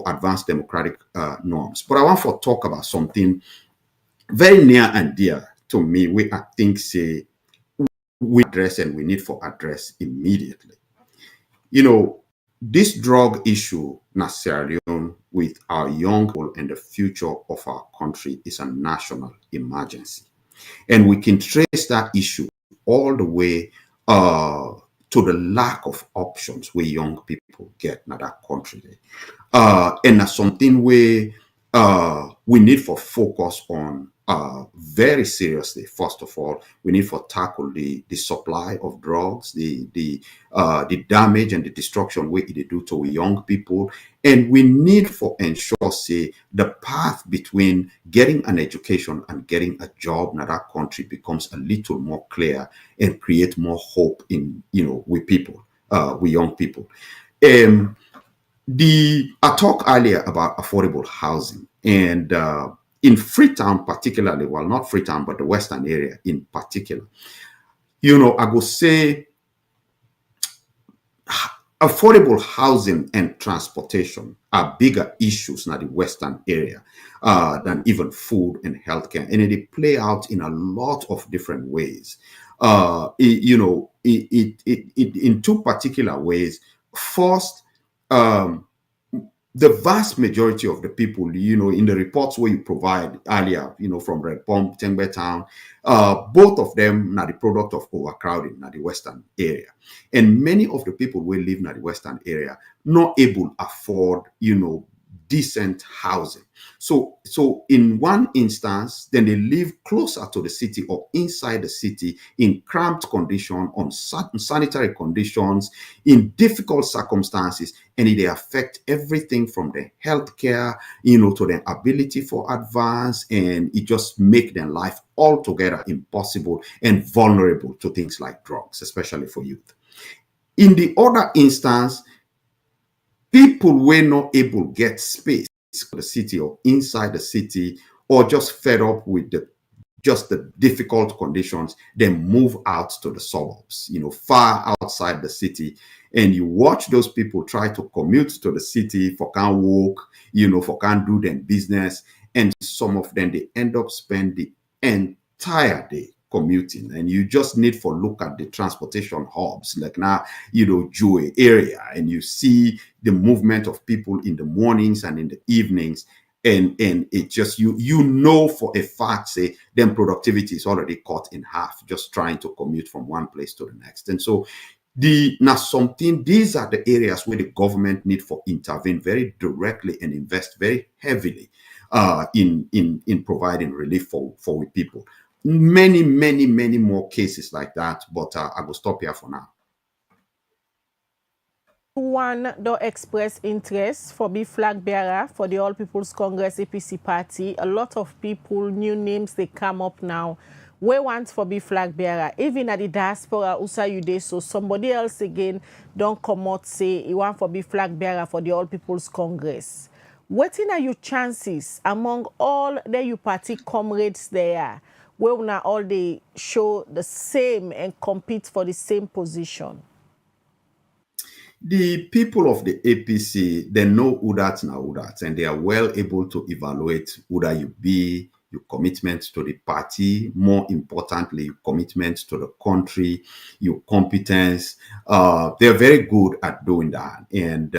advanced democratic norms. But I want to talk about something very near and dear to me, we I think say we address and we need for address immediately. This drug issue in Sierra Leone with our young people and the future of our country is a national emergency. And we can trace that issue all the way to the lack of options where young people get in that country. And that's something where we need for focus on very seriously. First of all, we need to tackle the supply of drugs, the damage and the destruction we do to young people, and we need for ensure say the path between getting an education and getting a job in that country becomes a little more clear and create more hope in with people, with young people. I talked earlier about affordable housing, and in Freetown particularly, well, not Freetown, but the Western area in particular, I would say affordable housing and transportation are bigger issues in the Western area than even food and healthcare. And they play out in a lot of different ways. In two particular ways. First, the vast majority of the people, in the reports where you provide earlier, from Red Pump, Tengbe Town, both of them are the product of overcrowding in the Western area. And many of the people who live in the Western area not able to afford, decent housing. So in one instance, then they live closer to the city or inside the city in cramped condition, on sanitary conditions, in difficult circumstances, and they affect everything from the healthcare, to the ability for advance, and it just make their life altogether impossible and vulnerable to things like drugs, especially for youth. In the other instance, people were not able to get space for the city or inside the city, or just fed up with the difficult conditions, then move out to the suburbs, far outside the city. And you watch those people try to commute to the city for can't walk, for can't do their business. And some of them, they end up spending the entire day commuting. And you just need to look at the transportation hubs, like now, Jue area, and you see the movement of people in the mornings and in the evenings. And it just, for a fact, say, then productivity is already cut in half, just trying to commute from one place to the next. And so these are the areas where the government need to intervene very directly and invest very heavily in providing relief for people. Many, many, many more cases like that, but I will stop here for now. One don't express interest for be flag bearer for the All People's Congress APC party. A lot of people, new names, they come up now. We want for be flag bearer. Even at the diaspora, USA you dey, so somebody else again don't come out say he want for be flag bearer for the All People's Congress. What are your chances among all the you party comrades there, where now all they show the same and compete for the same position? The people of the APC, they know who that and who that, and they are well able to evaluate who that you be, your commitment to the party, more importantly, your commitment to the country, your competence. They're very good at doing that. And,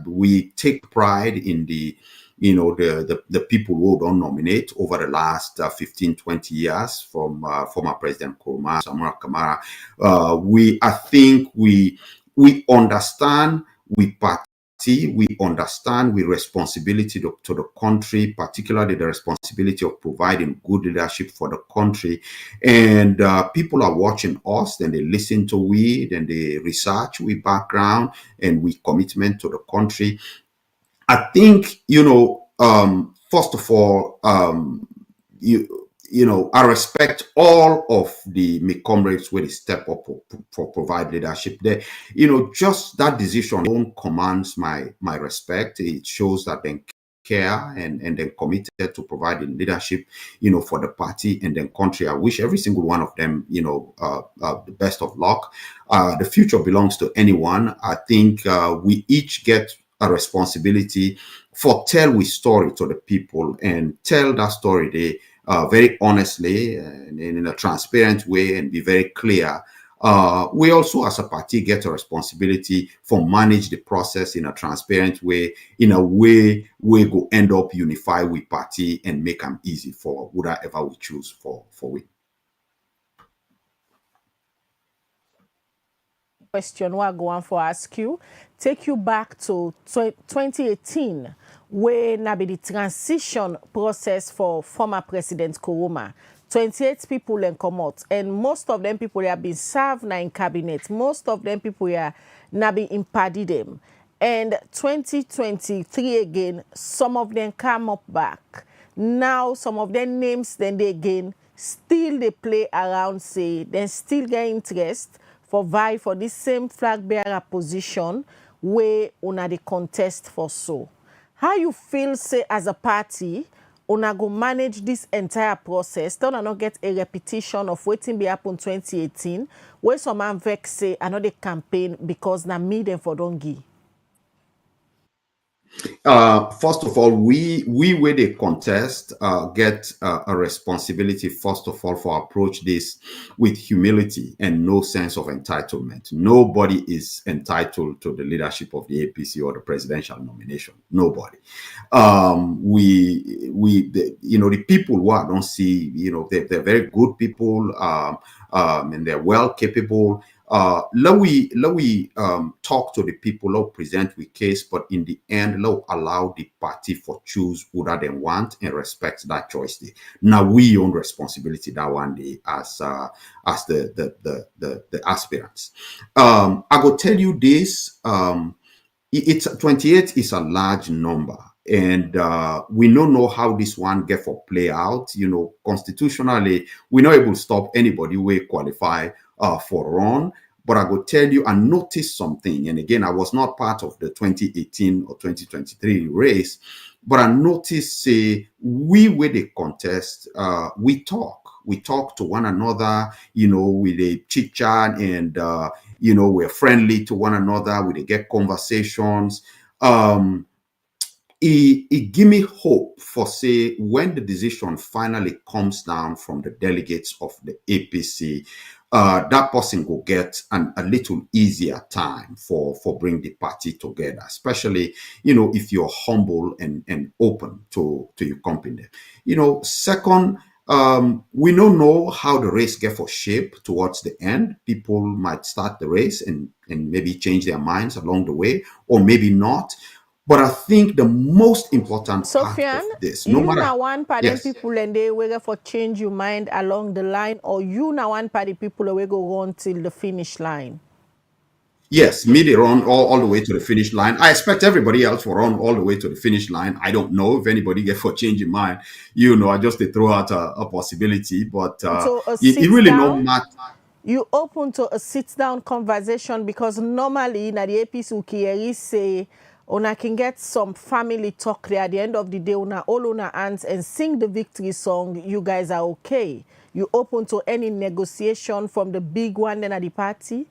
we take pride in the people who don't nominate over the last 15, 20 years, from former President Nkrumah, Samora Kamara. I think we understand, we party, we understand we responsibility to the country, particularly the responsibility of providing good leadership for the country. And people are watching us, then they listen to we, then they research we background and we commitment to the country. I think, first of all, I respect all of my comrades when they step up for provide leadership there. Just that decision alone commands my respect. It shows that they care and they're committed to providing leadership, for the party and the country. I wish every single one of them, the best of luck. The future belongs to anyone. I think we each get a responsibility for tell we story to the people and tell that story they very honestly and in a transparent way and be very clear. We also as a party get a responsibility for manage the process in a transparent way, in a way we go end up unify with party and make them easy for whatever we choose for we. question what I go on for ask you, take you back to 2018, where na be the transition process for former President Nkrumah. 28 people and come out, and most of them people have been served na in cabinet. Most of them people here na be impadi them. And 2023 again, some of them come up back. Now some of them names then they again still they play around, say they still get interest for vie for this same flag bearer position where una the contest for so. How you feel, say, as a party, una go manage this entire process? Don't not get a repetition of waiting be happen 2018, where some man vex say another campaign because na me them for don't give. First of all, we where they contest get a responsibility, first of all, for approach this with humility and no sense of entitlement. Nobody is entitled to the leadership of the APC or the presidential nomination. Nobody. The people who I don't see, they're very good people, and they're well capable. Let we talk to the people who present with case, but in the end, let allow the party for choose who that they want and respect that choice. Day. Now we own responsibility that one day as the aspirants. I go tell you this. It's 28 is a large number. And we don't know how this one get for play out. Constitutionally, we're not able to stop anybody who qualify for run. But I will tell you, I noticed something. And again, I was not part of the 2018 or 2023 race, but I noticed, we with the contest, we talk to one another, with a chit chat and, we're friendly to one another, we get conversations. It give me hope for, say, when the decision finally comes down from the delegates of the APC, that person will get a little easier time for bring the party together, especially, if you're humble and open to your company. Second, we don't know how the race get for shape towards the end. People might start the race and maybe change their minds along the way, or maybe not. But I think the most important Suphian, part of this, you now one part yes. people and they will for change your mind along the line, or you now one part people will go run till the finish line? Yes, me they run all the way to the finish line. I expect everybody else to run all the way to the finish line. I don't know if anybody get for changing mind. I just they throw out a possibility, but it really no matter. You open to a sit-down conversation, because normally in the APC Ukiyeri say una can get some family talk there at the end of the day, una all una hands and sing the victory song. You guys are okay. You open to any negotiation from the big one then at the party?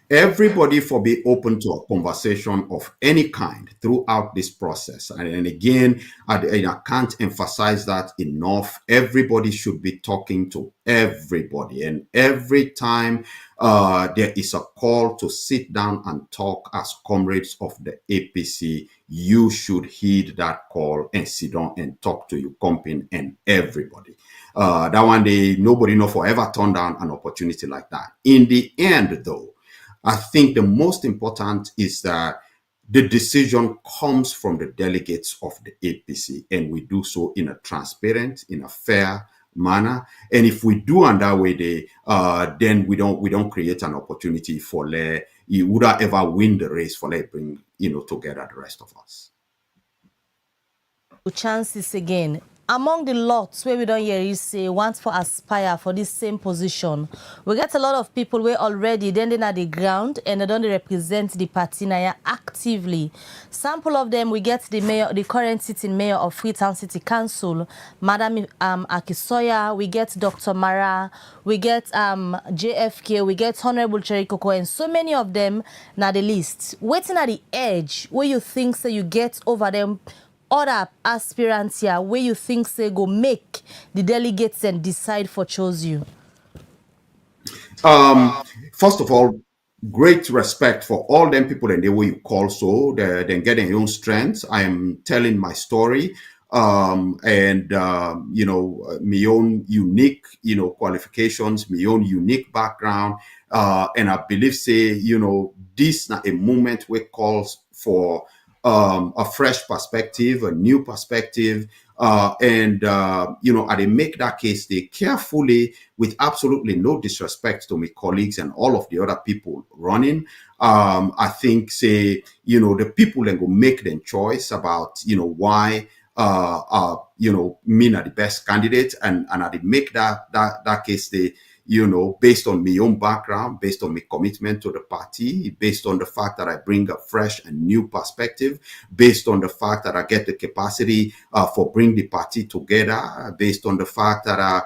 Everybody for be open to a conversation of any kind throughout this process. And again, I can't emphasize that enough. Everybody should be talking to everybody. And every time there is a call to sit down and talk as comrades of the APC, you should heed that call and sit down and talk to your company and everybody. That one day, nobody no forever turn down an opportunity like that. In the end, though, I think the most important is that the decision comes from the delegates of the APC, and we do so in a transparent, in a fair manner. And if we do on that way, then we don't create an opportunity for you would ever win the race for bring together the rest of us. Chances again. Among the lots where we don't hear you say want for aspire for this same position, we get a lot of people where already then at the ground and they don't represent the party now actively. Sample of them, we get the mayor, the current sitting mayor of Freetown City Council, Madam Akisoya, we get Dr. Mara, we get JFK, we get Honorable Koko, and so many of them now the list. Waiting at the edge where you think so you get over them other aspirants here where you think say go make the delegates and decide for chose you? First of all, great respect for all them people and the way you call so they get their own strengths. I am telling my story and my own unique qualifications, my own unique background, And I believe, say, this na a moment where calls for a fresh perspective, a new perspective. I they make that case, they carefully, with absolutely no disrespect to my colleagues and all of the other people running. I think, say, the people then go make their choice about, why, me are the best candidate, and I did make that case, they, based on my own background, based on my commitment to the party, based on the fact that I bring a fresh and new perspective, based on the fact that I get the capacity for bring the party together, based on the fact that I'm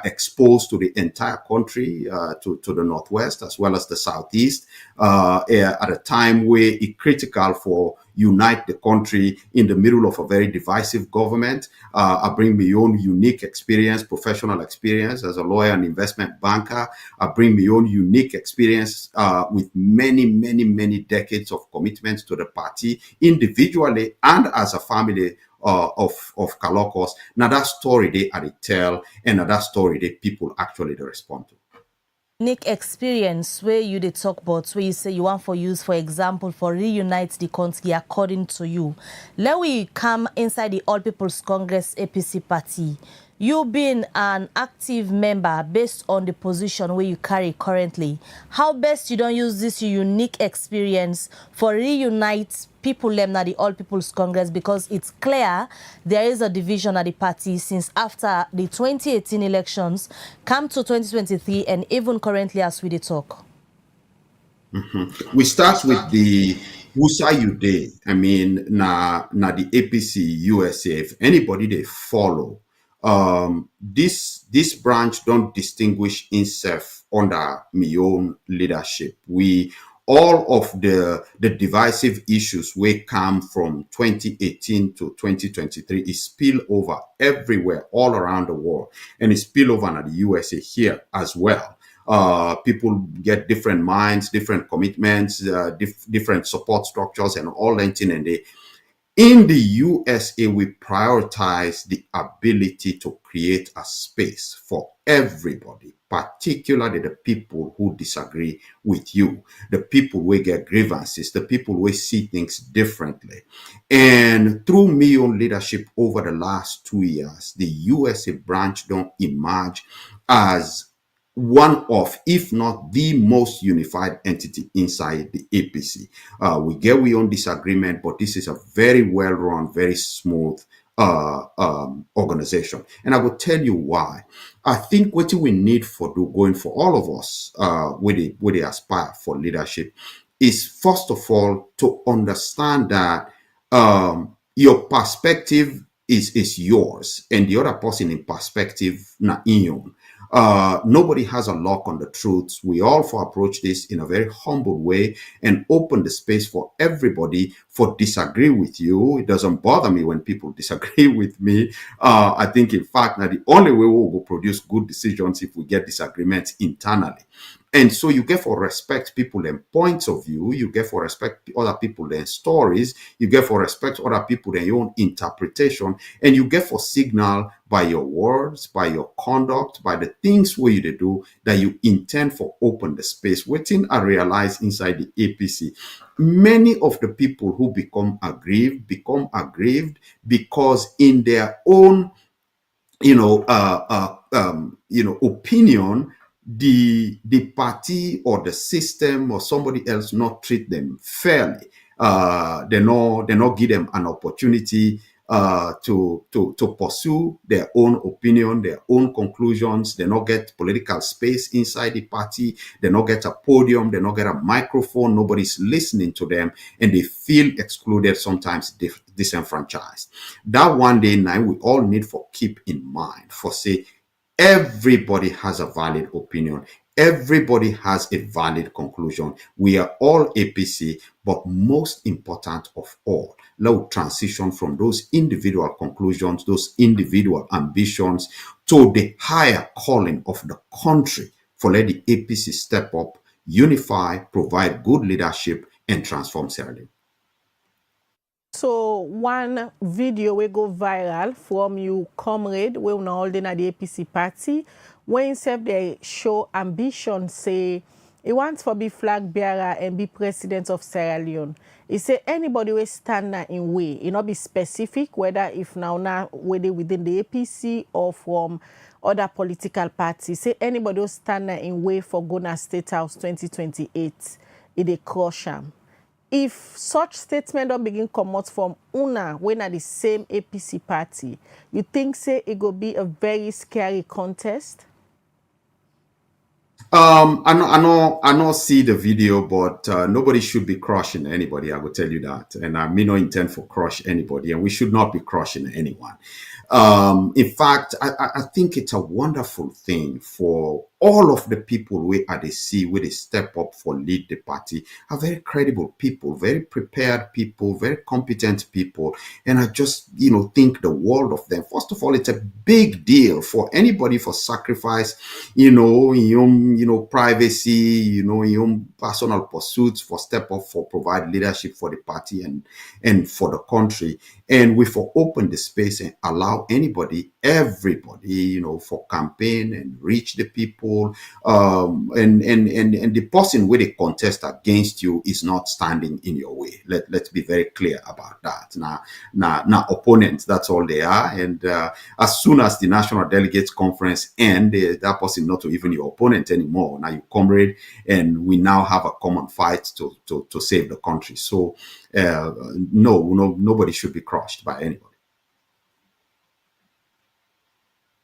exposed to the entire country, to the Northwest as well as the Southeast, at a time where it's critical for unite the country in the middle of a very divisive government. I bring my own unique experience, professional experience as a lawyer and investment banker. I bring my own unique experience with many decades of commitment to the party, individually and as a family of Kalokoh'S. Now that story they are tell, and that story they people actually they respond to. Unique experience where you they talk about, where you say you want for use, for example, for reunite the country according to you. Let we come inside the All People's Congress APC party. You being an active member based on the position where you carry currently, how best you don't use this unique experience for reunite people them at the All People's Congress, because it's clear there is a division at the party since after the 2018 elections, come to 2023, and even currently as we talk. We start with the Usa Uday. I mean, na the APC-USA. If anybody they follow, this branch don't distinguish itself under my own leadership. All of the divisive issues we come from 2018 to 2023 is spill over everywhere, all around the world, and it's spill over in the USA here as well. People get different minds, different commitments, different support structures, and all that thing. And in the USA, we prioritize the ability to create a space for everybody, particularly the people who disagree with you, the people who get grievances, the people who see things differently. And through my own leadership over the last 2 years, the USA branch don't emerge as one of, if not the most unified entity inside the APC. We get our own disagreement, but this is a very well-run, very smooth organization. And I will tell you why. I think what we need for going for all of us with the aspire for leadership is, first of all, to understand that your perspective is yours, and the other person in perspective na in. Nobody has a lock on the truths. We all approach this in a very humble way and open the space for everybody for disagree with you. It doesn't bother me when people disagree with me. I think, in fact, that the only way we will produce good decisions if we get disagreements internally. And so you get for respect people and points of view, you get for respect other people and stories, you get for respect other people and your own interpretation, and you get for signal by your words, by your conduct, by the things where you do that you intend for open the space. Waiting I realize inside the APC, many of the people who become aggrieved because in their own opinion, the party or the system or somebody else not treat them fairly. They not give them an opportunity to pursue their own opinion, their own conclusions. They not get political space inside the party. They not get a podium. They not get a microphone. Nobody's listening to them, and they feel excluded, sometimes disenfranchised. That one day now we all need for keep in mind for say, everybody has a valid opinion. Everybody has a valid conclusion. We are all APC, but most important of all, let's transition from those individual conclusions, those individual ambitions, to the higher calling of the country for let the APC step up, unify, provide good leadership, and transform Sierra Leone. So one video will go viral from you, comrade, we now holding at the APC party, when instead they show ambition, say He wants to be flag bearer and be president of Sierra Leone. He say anybody will stand in way. It not be specific whether if now whether within the APC or from other political parties. Say anybody will stand in way for Ghana State House 2028. It dey crush am. If such statement don't begin come out from una when at the same APC party, you think say it go be a very scary contest? I know see the video, but nobody should be crushing anybody. I will tell you that, and I mean no intent for crush anybody, and we should not be crushing anyone. In fact, I think it's a wonderful thing for all of the people we at the sea where they step up for lead the party are very credible people, very prepared people, very competent people. And I just, think the world of them. First of all, it's a big deal for anybody for sacrifice, in your privacy, in your personal pursuits for step up for provide leadership for the party and for the country. And we for open the space and allow anybody, everybody, for campaign and reach the people. And the person with a contest against you is not standing in your way. Let's be very clear about that. Now opponents, that's all they are. And as soon as the National Delegates Conference ends, that person not even your opponent anymore. Now you comrade, and we now have a common fight to save the country. So nobody should be crushed by anybody.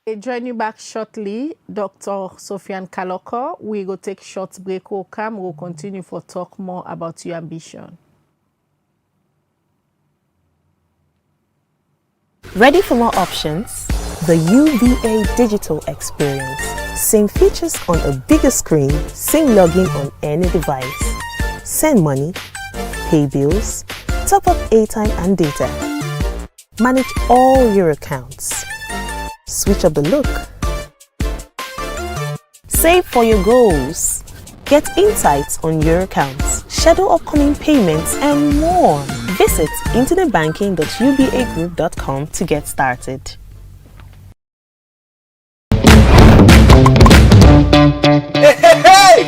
I join you back shortly, Dr. Suphian Kalokoh. We go take short break. We'll come. We'll continue for talk more about your ambition. Ready for more options? The UVA Digital Experience. Same features on a bigger screen, same login on any device. Send money, pay bills, top up airtime and data. Manage all your accounts. Switch up the look. Save for your goals. Get insights on your accounts, schedule upcoming payments, and more. Visit internetbanking.ubagroup.com to get started. Hey!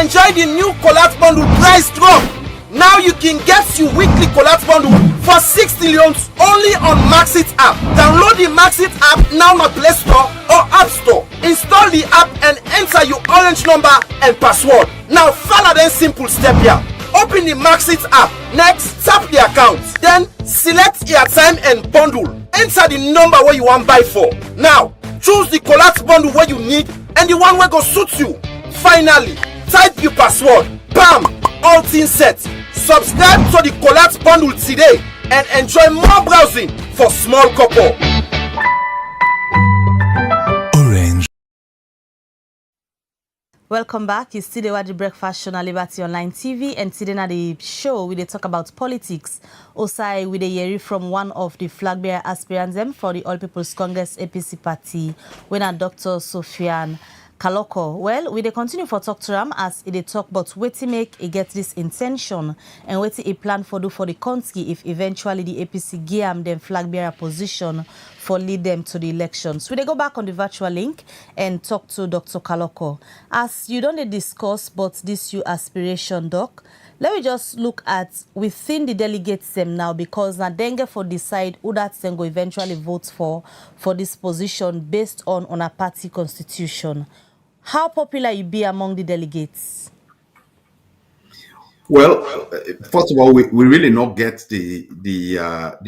Enjoy the new collapse bundle price drop. Now you can get your weekly collapse bundle for 60 leons only on Maxit app. Download the Maxit app now on Play Store or App Store. Install the app and enter your orange number and password. Now follow the simple step here. Open the Maxit app. Next, tap the account. Then select your time and bundle. Enter the number where you want buy for. Now choose the collapse bundle where you need and the one where go suit you. Finally, type your password. Bam! All things set. Subscribe to the collapse bundle today and enjoy more browsing for small couple. Orange. Welcome back. It's today at the Breakfast Show on Liberty Online TV, and today at the show we talk about politics. Also, we hear from one of the Flagbearer aspirants for the All People's Congress APC party, when Dr. Suphian Kalokoh. Well, we continue for talk to them as they talk about what to make it get this intention and what a plan for do for the country if eventually the APC give them flag bearer position for lead them to the elections. So they go back on the virtual link and talk to Dr. Kalokoh. As you don't discuss but this your aspiration, Doc, let me just look at within the delegates them now, because now Dengue for decide who that then go eventually vote for this position based on a party constitution. How popular you be among the delegates? Well, first of all, we really not get the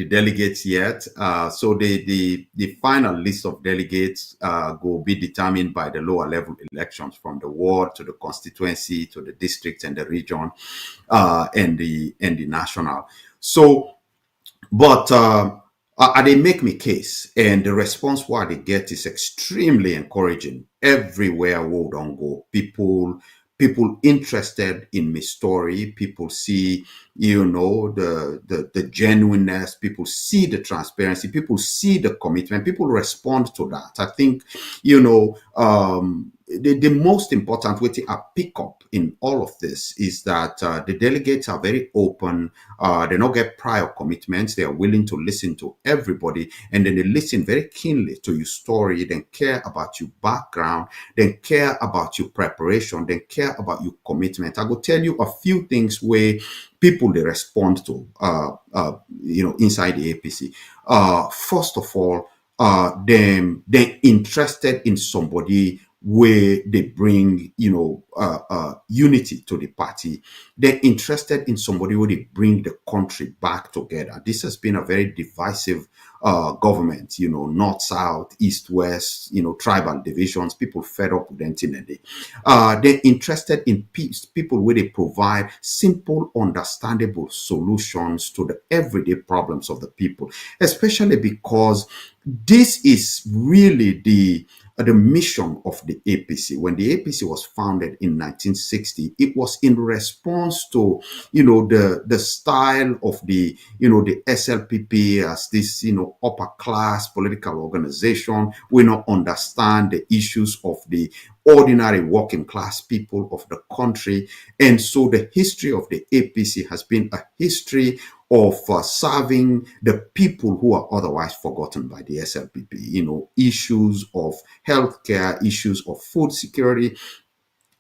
delegates yet. So the final list of delegates will be determined by the lower level elections, from the ward to the constituency to the district and the region and the national. So, but they make me case, and the response what they get is extremely encouraging. Everywhere we don't go, people interested in my story, people see, the genuineness, people see the transparency, people see the commitment, people respond to that. I think, the most important way I pick up in all of this is that the delegates are very open. They don't get prior commitments. They are willing to listen to everybody, and then they listen very keenly to your story. They care about your background. They care about your preparation. They care about your commitment. I will tell you a few things where people they respond to, inside the APC. First of all, they're interested in somebody where they bring, unity to the party. They're interested in somebody where they bring the country back together. This has been a very divisive government, north, south, east, west, tribal divisions, people fed up with identity. They're interested in people where they provide simple, understandable solutions to the everyday problems of the people, especially because this is really the mission of the APC. When the APC was founded in 1960, it was in response to, the style of the SLPP as this, upper class political organization. We not understand the issues of the ordinary working class people of the country. And so the history of the APC has been a history of serving the people who are otherwise forgotten by the SLPP, issues of healthcare, issues of food security,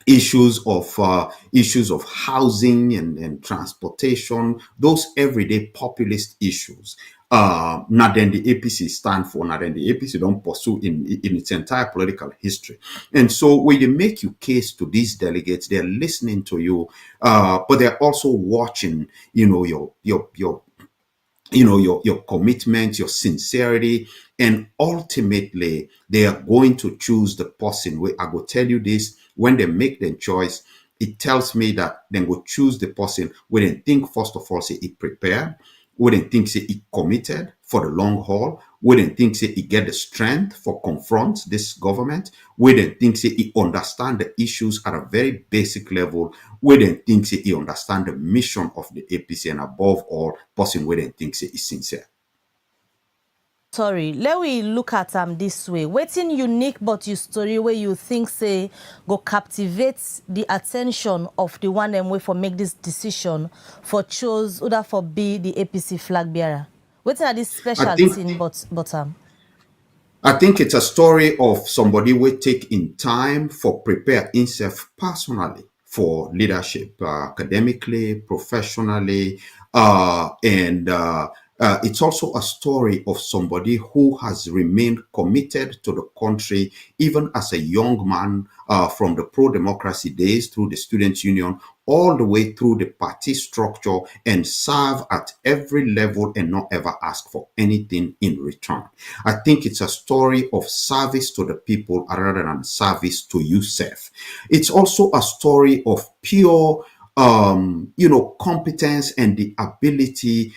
issues of housing and transportation, those everyday populist issues. Not then the APC stand for, not then the APC don't pursue in its entire political history. And so when you make your case to these delegates, they're listening to you, but they're also watching, your commitment, your sincerity, and ultimately they are going to choose the person. I will tell you this, when they make their choice, it tells me that they will choose the person where they think, first of all, say it prepared, where they think, say it committed for the long haul, where they think, say it get the strength for confront this government, where they think, say it understand the issues at a very basic level, where they think, say it understand the mission of the APC, and above all, person where they think, say is sincere. Sorry, let we look at this way. Wetin unique but your story where you think say go captivate the attention of the one them way for make this decision for chose or for be the APC flag bearer? Wetin are this special thing but I think it's a story of somebody will take in time for prepare himself personally for leadership, academically, professionally, and it's also a story of somebody who has remained committed to the country, even as a young man, from the pro-democracy days through the Students' Union, all the way through the party structure, and serve at every level and not ever ask for anything in return. I think it's a story of service to the people rather than service to yourself. It's also a story of pure competence and the ability,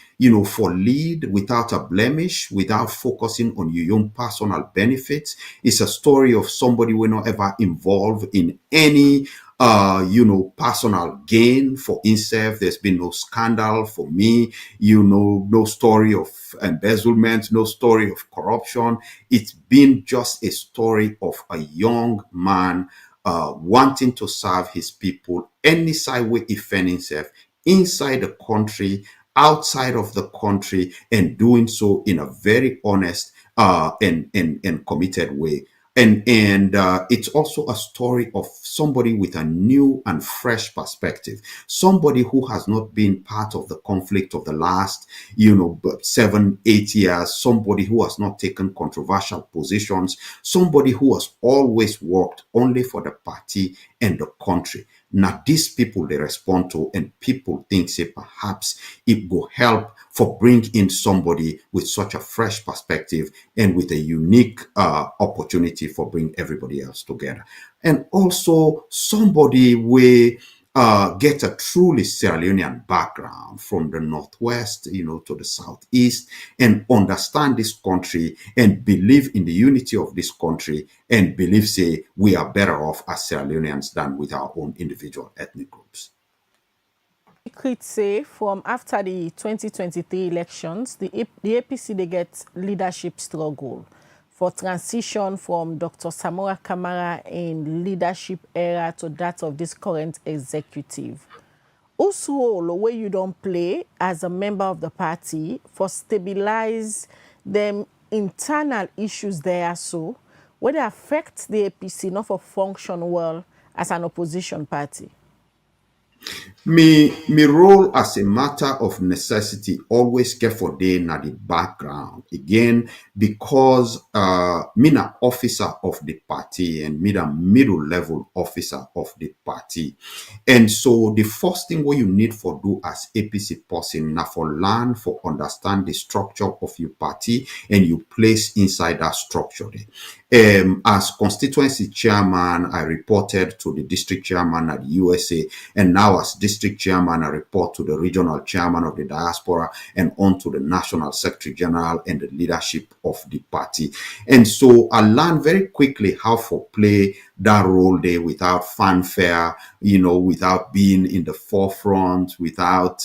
for lead without a blemish, without focusing on your own personal benefits. It's a story of somebody who not ever involved in any personal gain for himself. There's been no scandal for me, no story of embezzlement, no story of corruption. It's been just a story of a young man wanting to serve his people any side way he found himself, inside the country, outside of the country, and doing so in a very honest and committed way. And it's also a story of somebody with a new and fresh perspective, somebody who has not been part of the conflict of the last, 7-8 years, somebody who has not taken controversial positions, somebody who has always worked only for the party and the country. Now, these people they respond to, and people think, say, perhaps it will help for bring in somebody with such a fresh perspective and with a unique opportunity for bring everybody else together. And also somebody where get a truly Sierra Leonean background from the Northwest, to the Southeast, and understand this country and believe in the unity of this country, and believe, say, we are better off as Sierra Leoneans than with our own individual ethnic groups. Could say from after the 2023 elections, the APC, they get leadership struggle. for transition from Dr. Samora Kamara in leadership era to that of this current executive. Whose role where you don't play as a member of the party for stabilize them internal issues there so where they affect the APC not for function well as an opposition party? Me role as a matter of necessity always get for day na the background again because me na officer of the party and me na middle level officer of the party, and so the first thing what you need for do as APC person na for learn for understand the structure of your party and you place inside that structure. As constituency chairman, I reported to the district chairman at the USA, and now as district chairman, I report to the regional chairman of the diaspora and on to the national secretary general and the leadership of the party. And so I learned very quickly how to play that role there without fanfare, without being in the forefront, without,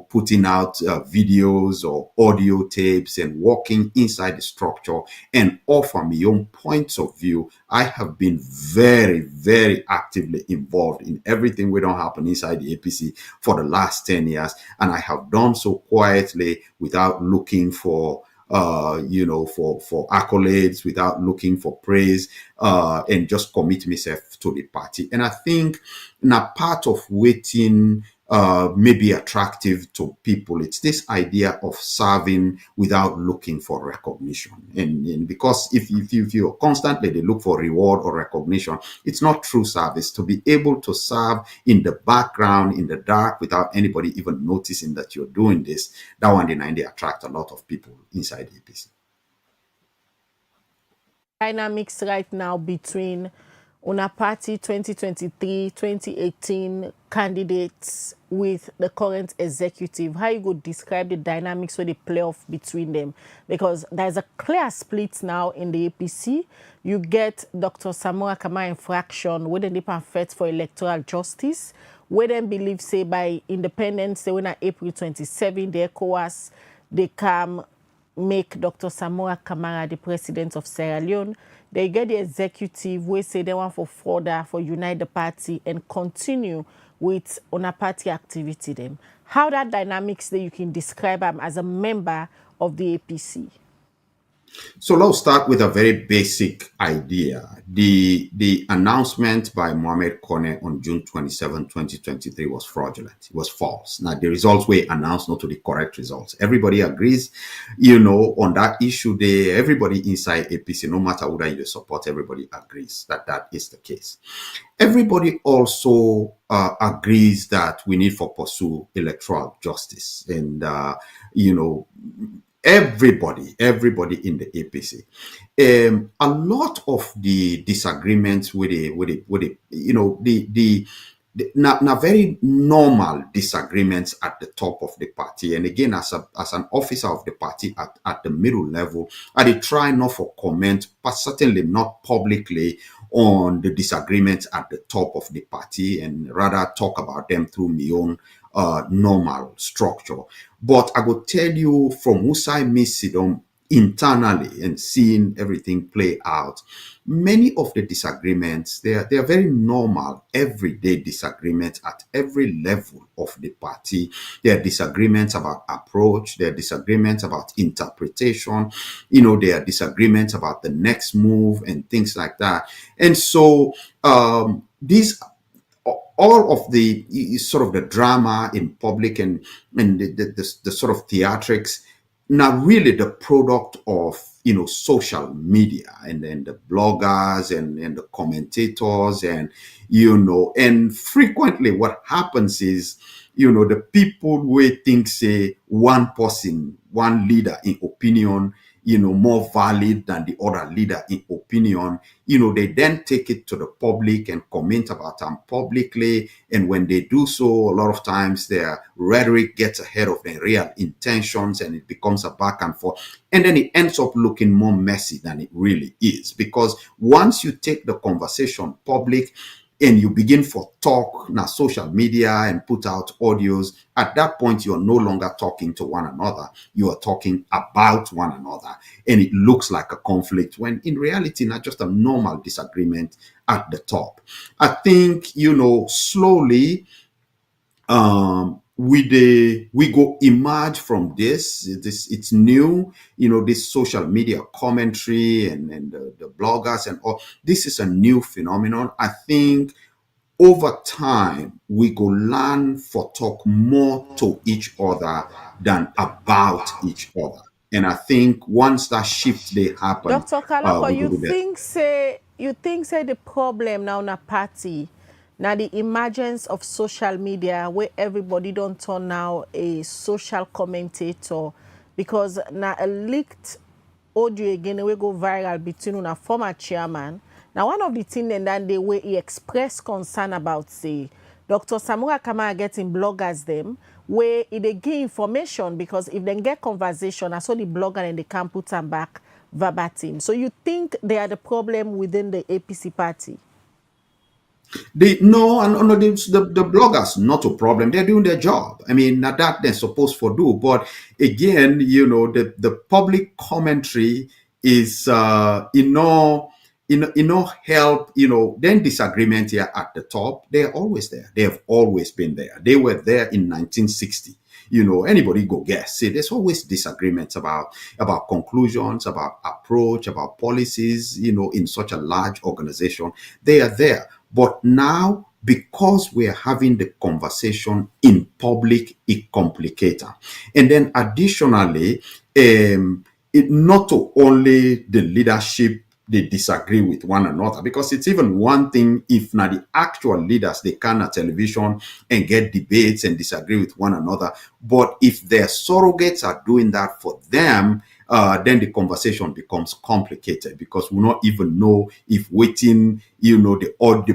putting out videos or audio tapes and walking inside the structure and offer my own points of view. I have been very, very actively involved in everything we don't happen inside the APC for the last 10 years. And I have done so quietly without looking for for accolades, without looking for praise, and just commit myself to the party. And I think now part of waiting may be attractive to people. It's this idea of serving without looking for recognition. And because if you constantly they look for reward or recognition, it's not true service. To be able to serve in the background, in the dark, without anybody even noticing that you're doing this, that one they attract a lot of people inside the APC. Dynamics right now between Una Party 2023, 2018 candidates with the current executive. How you could describe the dynamics where they play off between them? Because there's a clear split now in the APC. You get Dr. Samora Kamara in fraction, where they fight for electoral justice, where they believe, say, by independence, say, when April 27, the ECOWAS, they come make Dr. Samora Kamara the president of Sierra Leone. They get the executive where say they want for further for unite the party and continue with Una Party activity them. How that dynamics that you can describe them as a member of the APC? So let's start with a very basic idea. The announcement by Mohamed Kone on June 27, 2023 was fraudulent. It was false. Now, the results were announced, not to the correct results. Everybody agrees, on that issue there. Everybody inside APC, no matter whether you support, everybody agrees that that is the case. Everybody also agrees that we need to pursue electoral justice. And, everybody in the APC. A lot of the disagreements with very normal disagreements at the top of the party. And again, as an officer of the party at the middle level, I try not for comment, but certainly not publicly on the disagreements at the top of the party, and rather talk about them through my own normal structure. But I will tell you from whose side me sit on internally and seeing everything play out, many of the disagreements, they are very normal, everyday disagreements at every level of the party. There are disagreements about approach, there are disagreements about interpretation, there are disagreements about the next move and things like that. And so these all of the sort of the drama in public and the sort of theatrics, now really the product of social media and then the bloggers and the commentators and and frequently what happens is the people who think say one person, one leader in opinion more valid than the other leader in opinion, they then take it to the public and comment about them publicly. And when they do so, a lot of times their rhetoric gets ahead of their real intentions and it becomes a back and forth. And then it ends up looking more messy than it really is. Because once you take the conversation public, and you begin for talk na social media and put out audios, at that point you're no longer talking to one another, you are talking about one another, and it looks like a conflict when in reality not just a normal disagreement at the top. I think, you know, slowly we go emerge from this. It's new, you know, this social media commentary and the bloggers and all. This is a new phenomenon. I think over time we go learn for talk more to each other than about each other. And I think once that shift they happen, Dr. Kalokoh, we go do that. you think say the problem now na party, now the emergence of social media where everybody don't turn now a social commentator, because now a leaked audio again we go viral between a former chairman. Now one of the things then the way he expressed concern about say Dr. Samura Kama getting bloggers them where they give information, because if they get conversation, I saw the blogger and they can put them back verbatim. So you think they are the problem within the APC party? No, the bloggers not a problem. They're doing their job. I mean, not that they're supposed to do. But again, you know, the public commentary is help, you know, then disagreement here at the top. They're always there. They have always been there. They were there in 1960. You know, anybody go guess. See, there's always disagreements about conclusions, about approach, about policies, you know, in such a large organization. They are there. But now, because we are having the conversation in public, it complicates. And then additionally, it not only the leadership they disagree with one another, because it's even one thing if now the actual leaders they can at television and get debates and disagree with one another, but if their surrogates are doing that for them, then the conversation becomes complicated, because we not even know if waiting, you know, the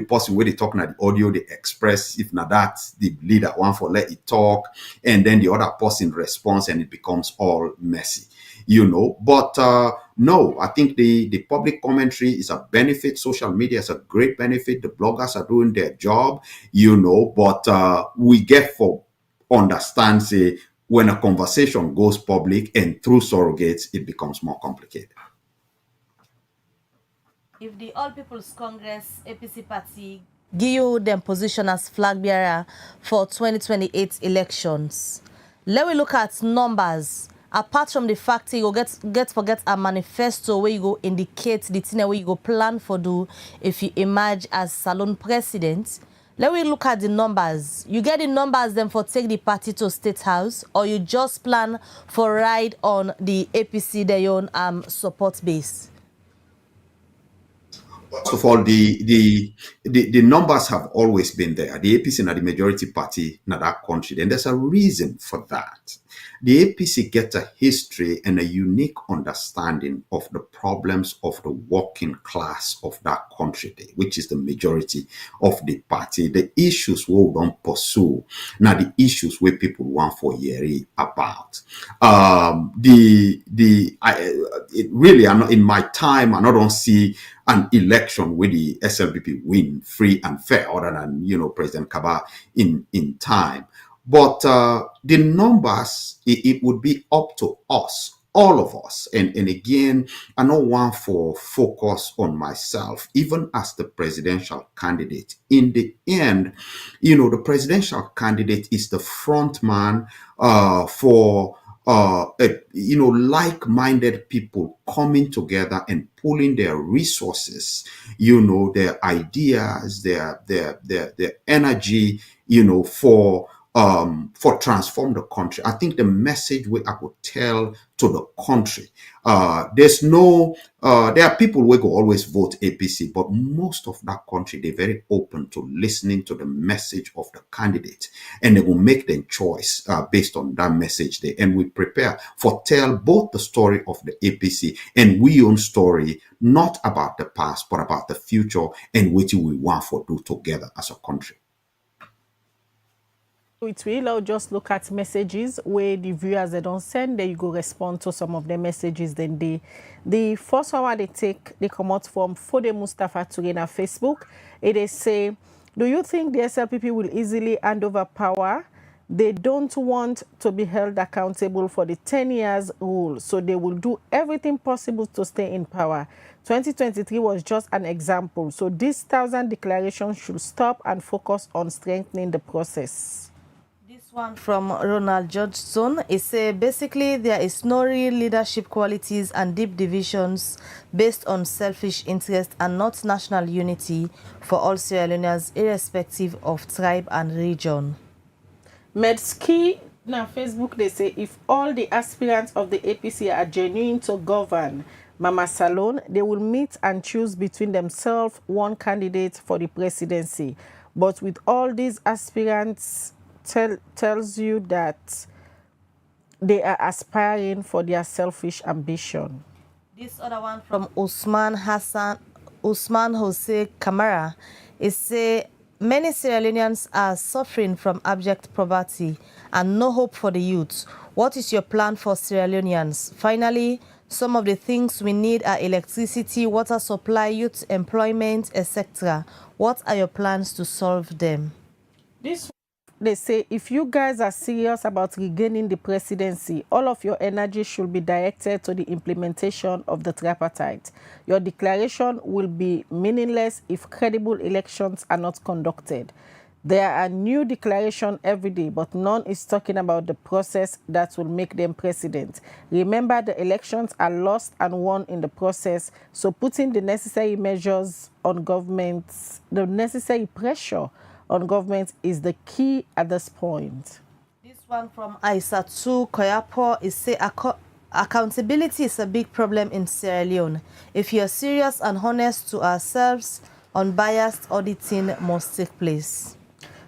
person where they talking at the audio they express, if not that the leader want for let it talk, and then the other person responds, and it becomes all messy, you know. But no, I think the public commentary is a benefit. Social media is a great benefit. The bloggers are doing their job, you know, but we get for understand say when a conversation goes public and through surrogates, it becomes more complicated. If the All People's Congress APC party give you them position as flag bearer for 2028 elections, let me look at numbers. Apart from the fact you go forget a manifesto where you go indicate the thing where you go plan for do if you emerge as salon president, let me look at the numbers. You get the numbers then for take the party to State House, or you just plan for ride on the APC their own support base? First of all, the numbers have always been there. The APC is the majority party in that country, and there's a reason for that. The APC gets a history and a unique understanding of the problems of the working class of that country, which is the majority of the party. The issues we don't pursue, now the issues where people want for hearing about. It really, in my time, I don't see an election where the SLBP win free and fair, other than, you know, President Kaba in time. But the numbers, it would be up to us, all of us. And again, I don't want for focus on myself, even as the presidential candidate. In the end, you know, the presidential candidate is the front man for you know, like-minded people coming together and pooling their resources, you know, their ideas, their energy, you know, for transform the country. I think the message I could tell to the country, there are people who will always vote APC, but most of that country, they're very open to listening to the message of the candidate, and they will make their choice based on that message there. And we prepare for tell both the story of the APC and we own story, not about the past, but about the future and what we want to do together as a country. It will just look at messages where the viewers they don't send, then you go respond to some of the messages. Then the first one they come out from Fode Mustafa Toure on Facebook. It is say Do you think the SLPP will easily hand over power? They don't want to be held accountable for the 10 years rule, so they will do everything possible to stay in power. 2023 was just an example, so this 1,000 declaration should stop and focus on strengthening the process. This one from Ronald Georgeson is basically there is no real leadership qualities and deep divisions based on selfish interest and not national unity for all Sierra Leoneans irrespective of tribe and region. Medski, now Facebook, they say if all the aspirants of the APC are genuine to govern Mama Salon, they will meet and choose between themselves one candidate for the presidency. But with all these aspirants, tells you that they are aspiring for their selfish ambition. This other one from Usman Jose Kamara is many Sierra Leoneans are suffering from abject poverty and no hope for the youth. What is your plan for Sierra Leoneans? Finally, some of the things we need are electricity, water supply, youth employment, etc. What are your plans to solve them? They say, if you guys are serious about regaining the presidency, all of your energy should be directed to the implementation of the tripartite. Your declaration will be meaningless if credible elections are not conducted. There are new declarations every day, but none is talking about the process that will make them president. Remember, the elections are lost and won in the process, so putting the necessary measures on governments, the necessary pressure on government is the key at this point. This one from Aisatu Koyapo is accountability is a big problem in Sierra Leone. If you're serious and honest to ourselves, unbiased auditing must take place.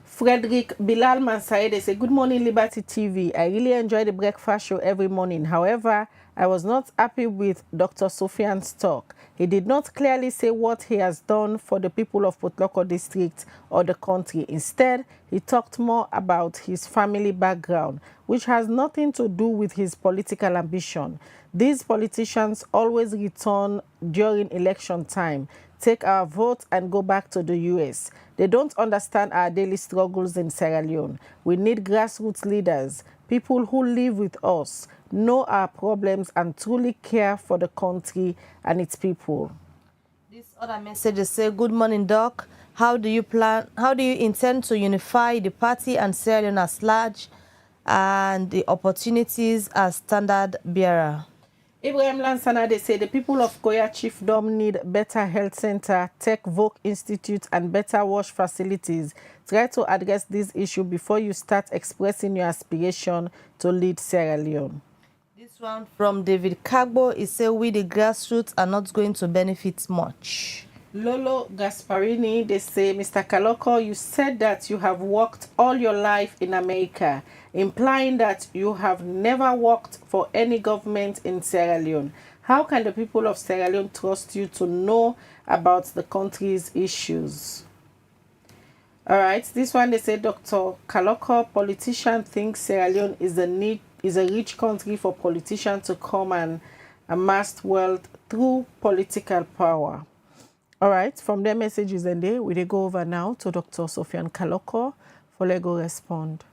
Frederick Bilal Mansae, they say, good morning, Liberty TV. I really enjoy the breakfast show every morning. However, I was not happy with Dr. Suphian's talk. He did not clearly say what he has done for the people of Kalokoh district or the country. Instead, he talked more about his family background, which has nothing to do with his political ambition. These politicians always return during election time, take our vote and go back to the US. They don't understand our daily struggles in Sierra Leone. We need grassroots leaders, people who live with us, know our problems and truly care for the country and its people. This other message says, good morning, Doc. How do you intend to unify the party and Sierra Leone as large and the opportunities as standard bearer? Ibrahim Lansana, they say the people of Koya Chiefdom need better health center, Tech Voc Institute, and better wash facilities. Try to address this issue before you start expressing your aspiration to lead Sierra Leone. This one from David Kagbo is we the grassroots are not going to benefit much. Lolo Gasparini, they say, Mr. Kalokoh, you said that you have worked all your life in America, implying that you have never worked for any government in Sierra Leone. How can the people of Sierra Leone trust you to know about the country's issues? All right, this one, they say, Dr. Kalokoh, politician thinks Sierra Leone is a rich country for politicians to come and amass wealth through political power. All right, from their messages and they, we go over now to Dr. Suphian Kalokoh for Lego respond.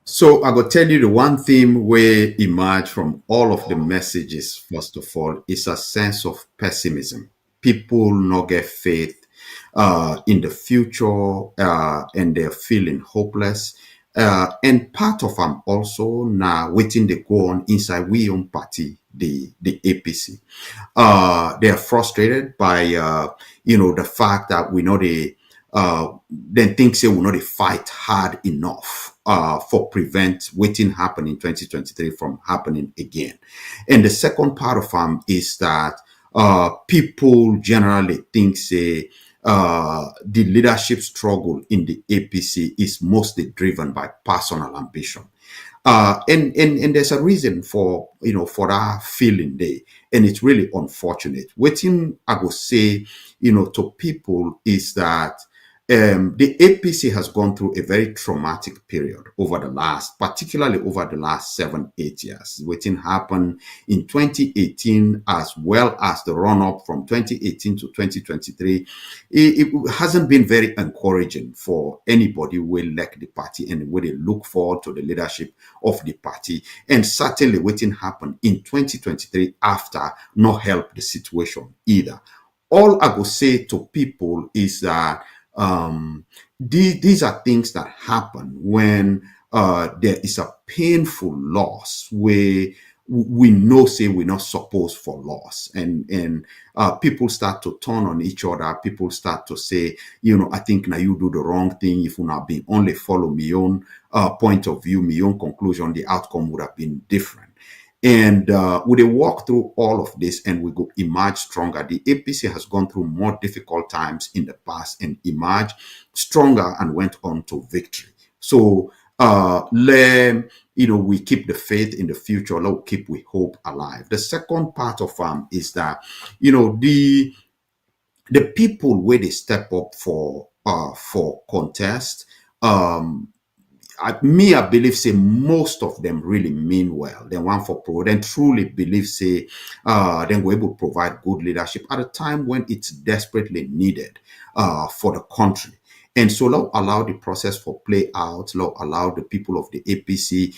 So I go tell you the one theme where emerge from all of the messages, first of all, is a sense of pessimism. People not get faith in the future and they're feeling hopeless. And part of them also now waiting to go on inside we own party, the APC. They are frustrated by the fact that we know then think say we know they fight hard enough for prevent waiting happen in 2023 from happening again. And the second part of them is that people generally think say the leadership struggle in the APC is mostly driven by personal ambition. And there's a reason for that feeling there, and it's really unfortunate. What I would say, to people is that The APC has gone through a very traumatic period particularly over the last 7-8 years. What happened in 2018, as well as the run-up from 2018 to 2023, it hasn't been very encouraging for anybody who will elect the party and where they look forward to the leadership of the party. And certainly what happened in 2023 after not help the situation either. All I will say to people is that these are things that happen when there is a painful loss where we know say we're not supposed for loss, and people start to turn on each other. People start to say, I think now you do the wrong thing. If you not been only follow my own point of view, my own conclusion, the outcome would have been different. And we walk through all of this and we go emerge stronger. The APC has gone through more difficult times in the past and emerged stronger and went on to victory. So we keep the faith in the future. Let's keep we hope alive. The second part of is that the people where they step up for contest. I believe say most of them really mean well. They want for pro. Then truly believe say then we're able to provide good leadership at a time when it's desperately needed for the country. And so allow the process for play out. Allow the people of the APC,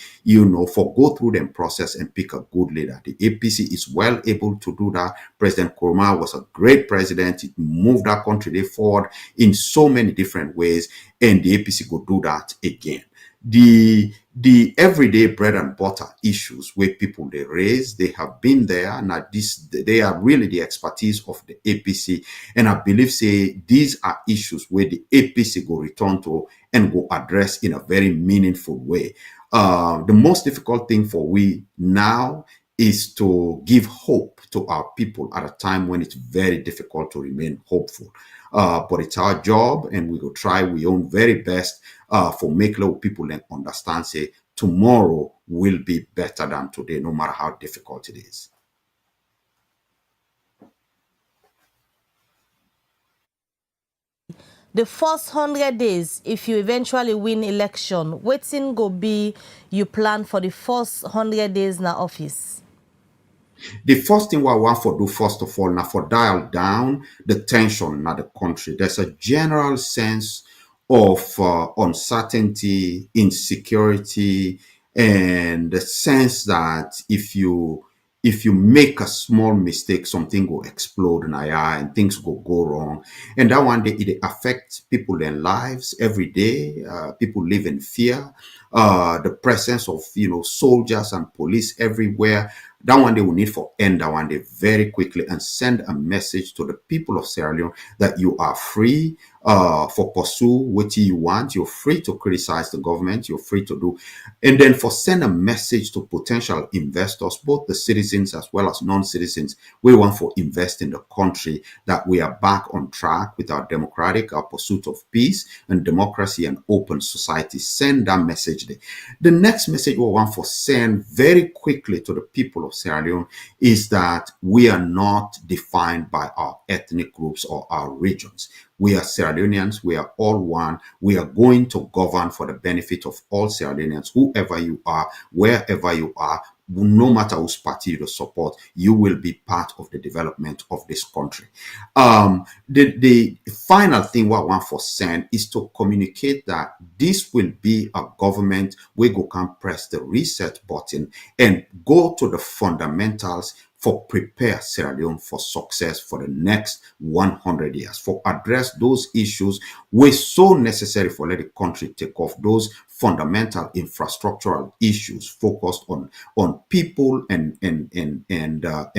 for go through the process and pick a good leader. The APC is well able to do that. President Nkrumah was a great president. It moved our country forward in so many different ways, and the APC could do that again. The everyday bread and butter issues where people they raise, they have been there. Now they are really the expertise of the APC, and I believe say these are issues where the APC go return to and go address in a very meaningful way. The most difficult thing for we now is to give hope to our people at a time when it's very difficult to remain hopeful. But it's our job, and we will try we own very best for make people understand say tomorrow will be better than today, no matter how difficult it is. The first 100 days, if you eventually win election, wetin go be you plan for the first 100 days in office? The first thing what I want for do, first of all, now for dial down the tension in the country. There's a general sense of uncertainty, insecurity, and the sense that if you make a small mistake, something will explode and things will go wrong. And that one day it affects people in lives every day. People live in fear. The presence of soldiers and police everywhere. That one day we need for end that one day very quickly and send a message to the people of Sierra Leone that you are free for pursue what you want. You're free to criticize the government. You're free to do. And then for send a message to potential investors, both the citizens as well as non-citizens, we want for invest in the country, that we are back on track with our pursuit of peace and democracy and open society. Send that message there. The next message we want for send very quickly to the people of Sierra Leone is that we are not defined by our ethnic groups or our regions. We are Sierra Leoneans. We are all one. We are going to govern for the benefit of all Sierra Leoneans, whoever you are, wherever you are, no matter whose party you support, you will be part of the development of this country. The final thing what I want for send is to communicate that this will be a government where go can press the reset button and go to the fundamentals for prepare Sierra Leone for success for the next 100 years, for address those issues which so necessary for let the country take off, those fundamental infrastructural issues focused on people and other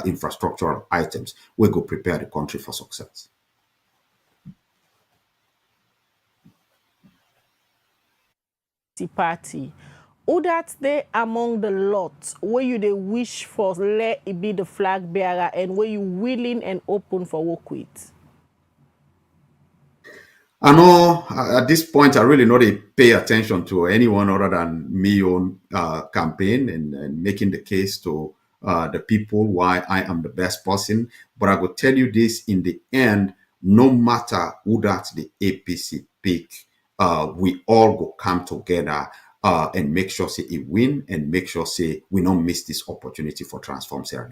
infrastructural items. We go prepare the country for success. Party. Who that they among the lot where you they wish for let it be the flag bearer and where you willing and open for work with? I know at this point I really not pay attention to anyone other than me own campaign and making the case to the people why I am the best person. But I will tell you this, in the end, no matter who that the APC pick, we all go come together and make sure say it win and make sure say we don't miss this opportunity for transform Sierra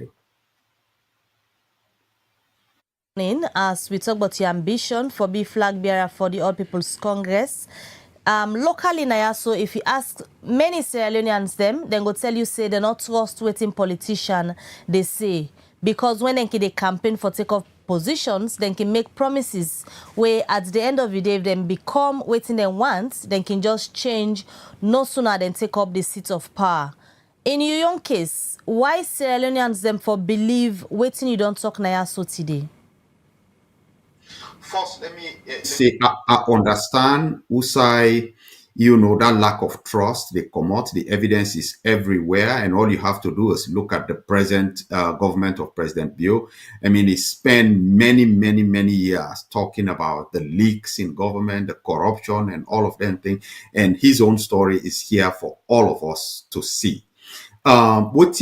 Leone. As we talk about your ambition for be flag bearer for the All People's Congress, locally now, so if you ask many Sierra Leoneans them, then go tell you say they're not trust waiting politician they say, because when they campaign for take off positions, then can make promises where at the end of the day, if they become waiting they want, then can just change no sooner than take up the seat of power. In your own case, why Sierra Leoneans them for believe waiting you don't talk now so today? First, let me say I understand Usai, that lack of trust, they come out, the evidence is everywhere, and all you have to do is look at the present government of President Bio. I mean, he spent many years talking about the leaks in government, the corruption, and all of them things, and his own story is here for all of us to see. What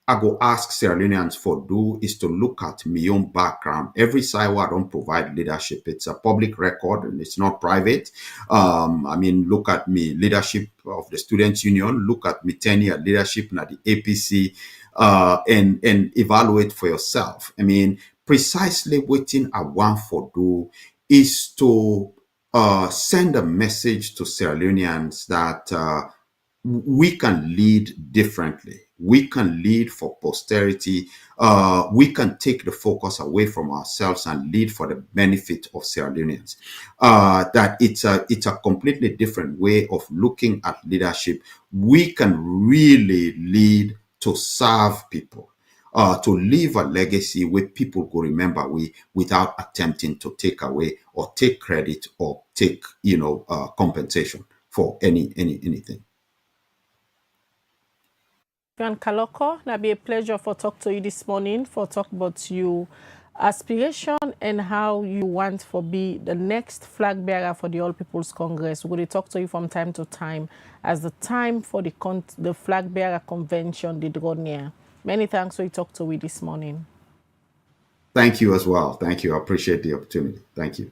I go ask Sierra Leoneans for do is to look at my own background. Every side I don't provide leadership. It's a public record and it's not private. I mean, look at me leadership of the Students' Union, look at me 10-year leadership at the APC, and evaluate for yourself. I mean, precisely what I want for do is to send a message to Sierra Leoneans that we can lead differently. We can lead for posterity. We can take the focus away from ourselves and lead for the benefit of Sierra Leoneans. That it's a completely different way of looking at leadership. We can really lead to serve people, to leave a legacy where people will remember we without attempting to take away or take credit or take compensation for anything. Suphian Kalokoh, it'll be a pleasure for talk to you this morning, for talk about your aspiration and how you want to be the next flag bearer for the All People's Congress. We're going to talk to you from time to time as the time for the flag bearer convention they draw near. Many thanks for you talk to me this morning. Thank you as well. Thank you. I appreciate the opportunity. Thank you.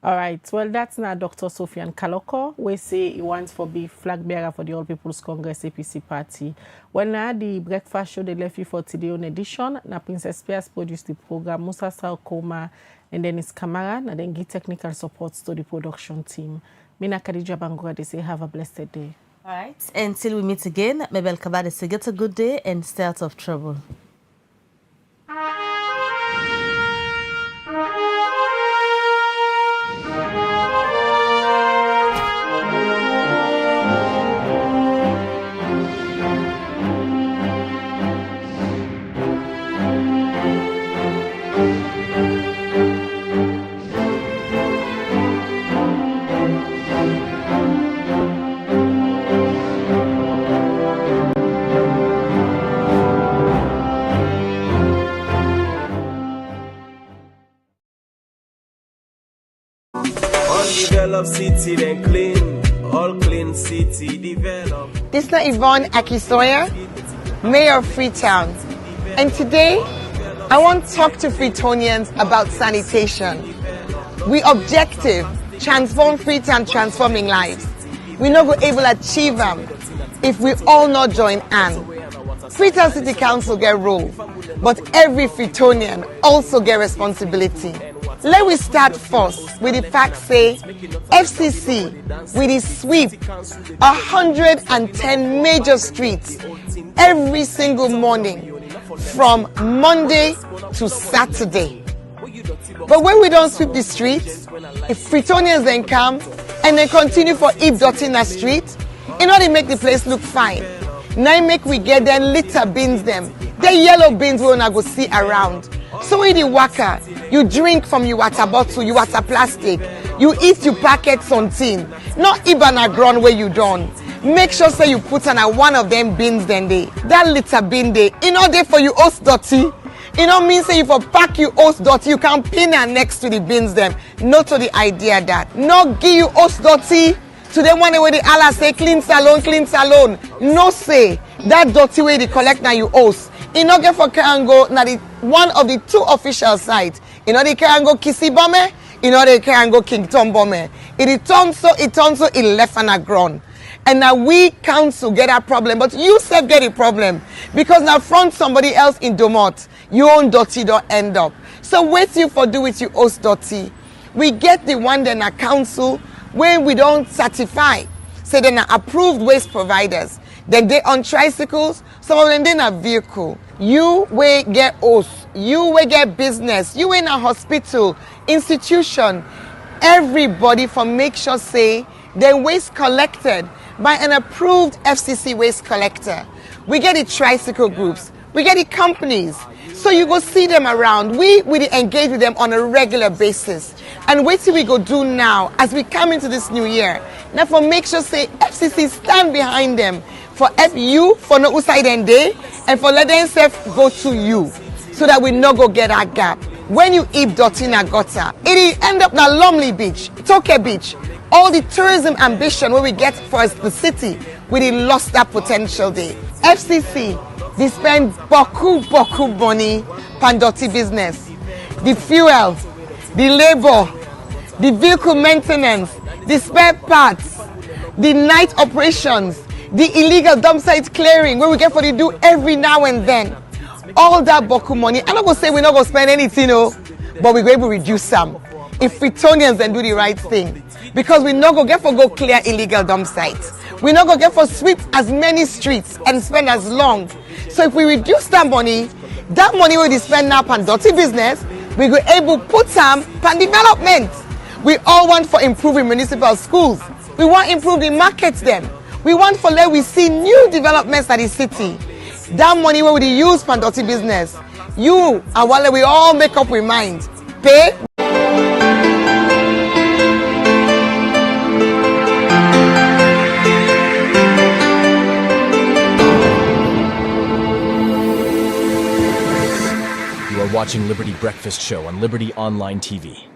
All right. Well, that's now Dr. Suphian Kalokoh. We say he wants to be flag bearer for the All People's Congress APC party. Well, now the breakfast show they left you for today on edition. Now Princess Pierce produced the program. Musa Saokoma and then his camera. And then give technical support to the production team. Mina Khadija Bangura, they say have a blessed day. All right. Until we meet again, Mabel Kabade say get a good day and stay out of trouble. Develop city, then clean, all clean city, develop. This is Yvonne Akisoya, Mayor of Freetown. And today, I want to talk to Freetonians about sanitation. We objective, transform Freetown, transforming lives. We not go able to achieve them if we all not join hands. Freetown City Council get role, but every Freetonian also get responsibility. Let me start first with the fact say FCC with the sweep 110 major streets every single morning from Monday to Saturday. But when we don't sweep the streets, if Freetonians then come and they continue for heap dirty in the street, in order to make the place look fine. Now make we get them litter bins them. The yellow bins we wanna go see around. So in the waka, you drink from your water bottle, your water plastic, you eat your packets on tin, not even a ground where you don't. Make sure say you put on one of them bins then they. That litter bin they, in order for you host dirty. You know mean say if you pack you host dirty, you can pin her next to the bins them. Not to the idea that. Not give you host dirty to them one way the Allah say clean salon. No say that dirty way they collect now you host. You no get for Karango, na the one of the two official sites. You know the Karango Kisibome, you know the Karango Kington Bome. It turns so, it left and a ground. And now we council get a problem, but you self get a problem. Because now front somebody else in Domot, your own dirty don't end up. So wait you for do with you host dirty. We get the one then a council where we don't certify. So then are approved waste providers. Then they on tricycles, some of them they a vehicle. You will get host, you will get business, you in a hospital, institution, everybody for make sure say their waste collected by an approved FCC waste collector. We get the tricycle groups, we get the companies, so you go see them around. We engage with them on a regular basis. And wait till we go do now as we come into this new year. Now for make sure say FCC stand behind them for you for no side and day and for let them self go to you so that we no go get that gap. When you eat dirty in a gutter, it end up na Lumley Beach, Toke Beach. All the tourism ambition where we get for the city, we lost that potential there. FCC, they spend boku money on dirty business. The fuel, the labor, the vehicle maintenance, the spare parts, the night operations, the illegal dump site clearing where we get for the do every now and then. All that boku money. I'm not going to say we're not going to spend anything, but we're going to reduce some. If Fritonians then do the right thing. Because we're not going to get for go clear illegal dump sites. We're not going to get for sweep as many streets and spend as long. So if we reduce that money we spend now on dirty business, we go able to put some on development. We all want for improving municipal schools. We want to improve the markets them. We want for let we see new developments at the city. That money we use for dirty business. You and while we all make up with mind. Pay. You are watching Liberty Breakfast Show on Liberty Online TV.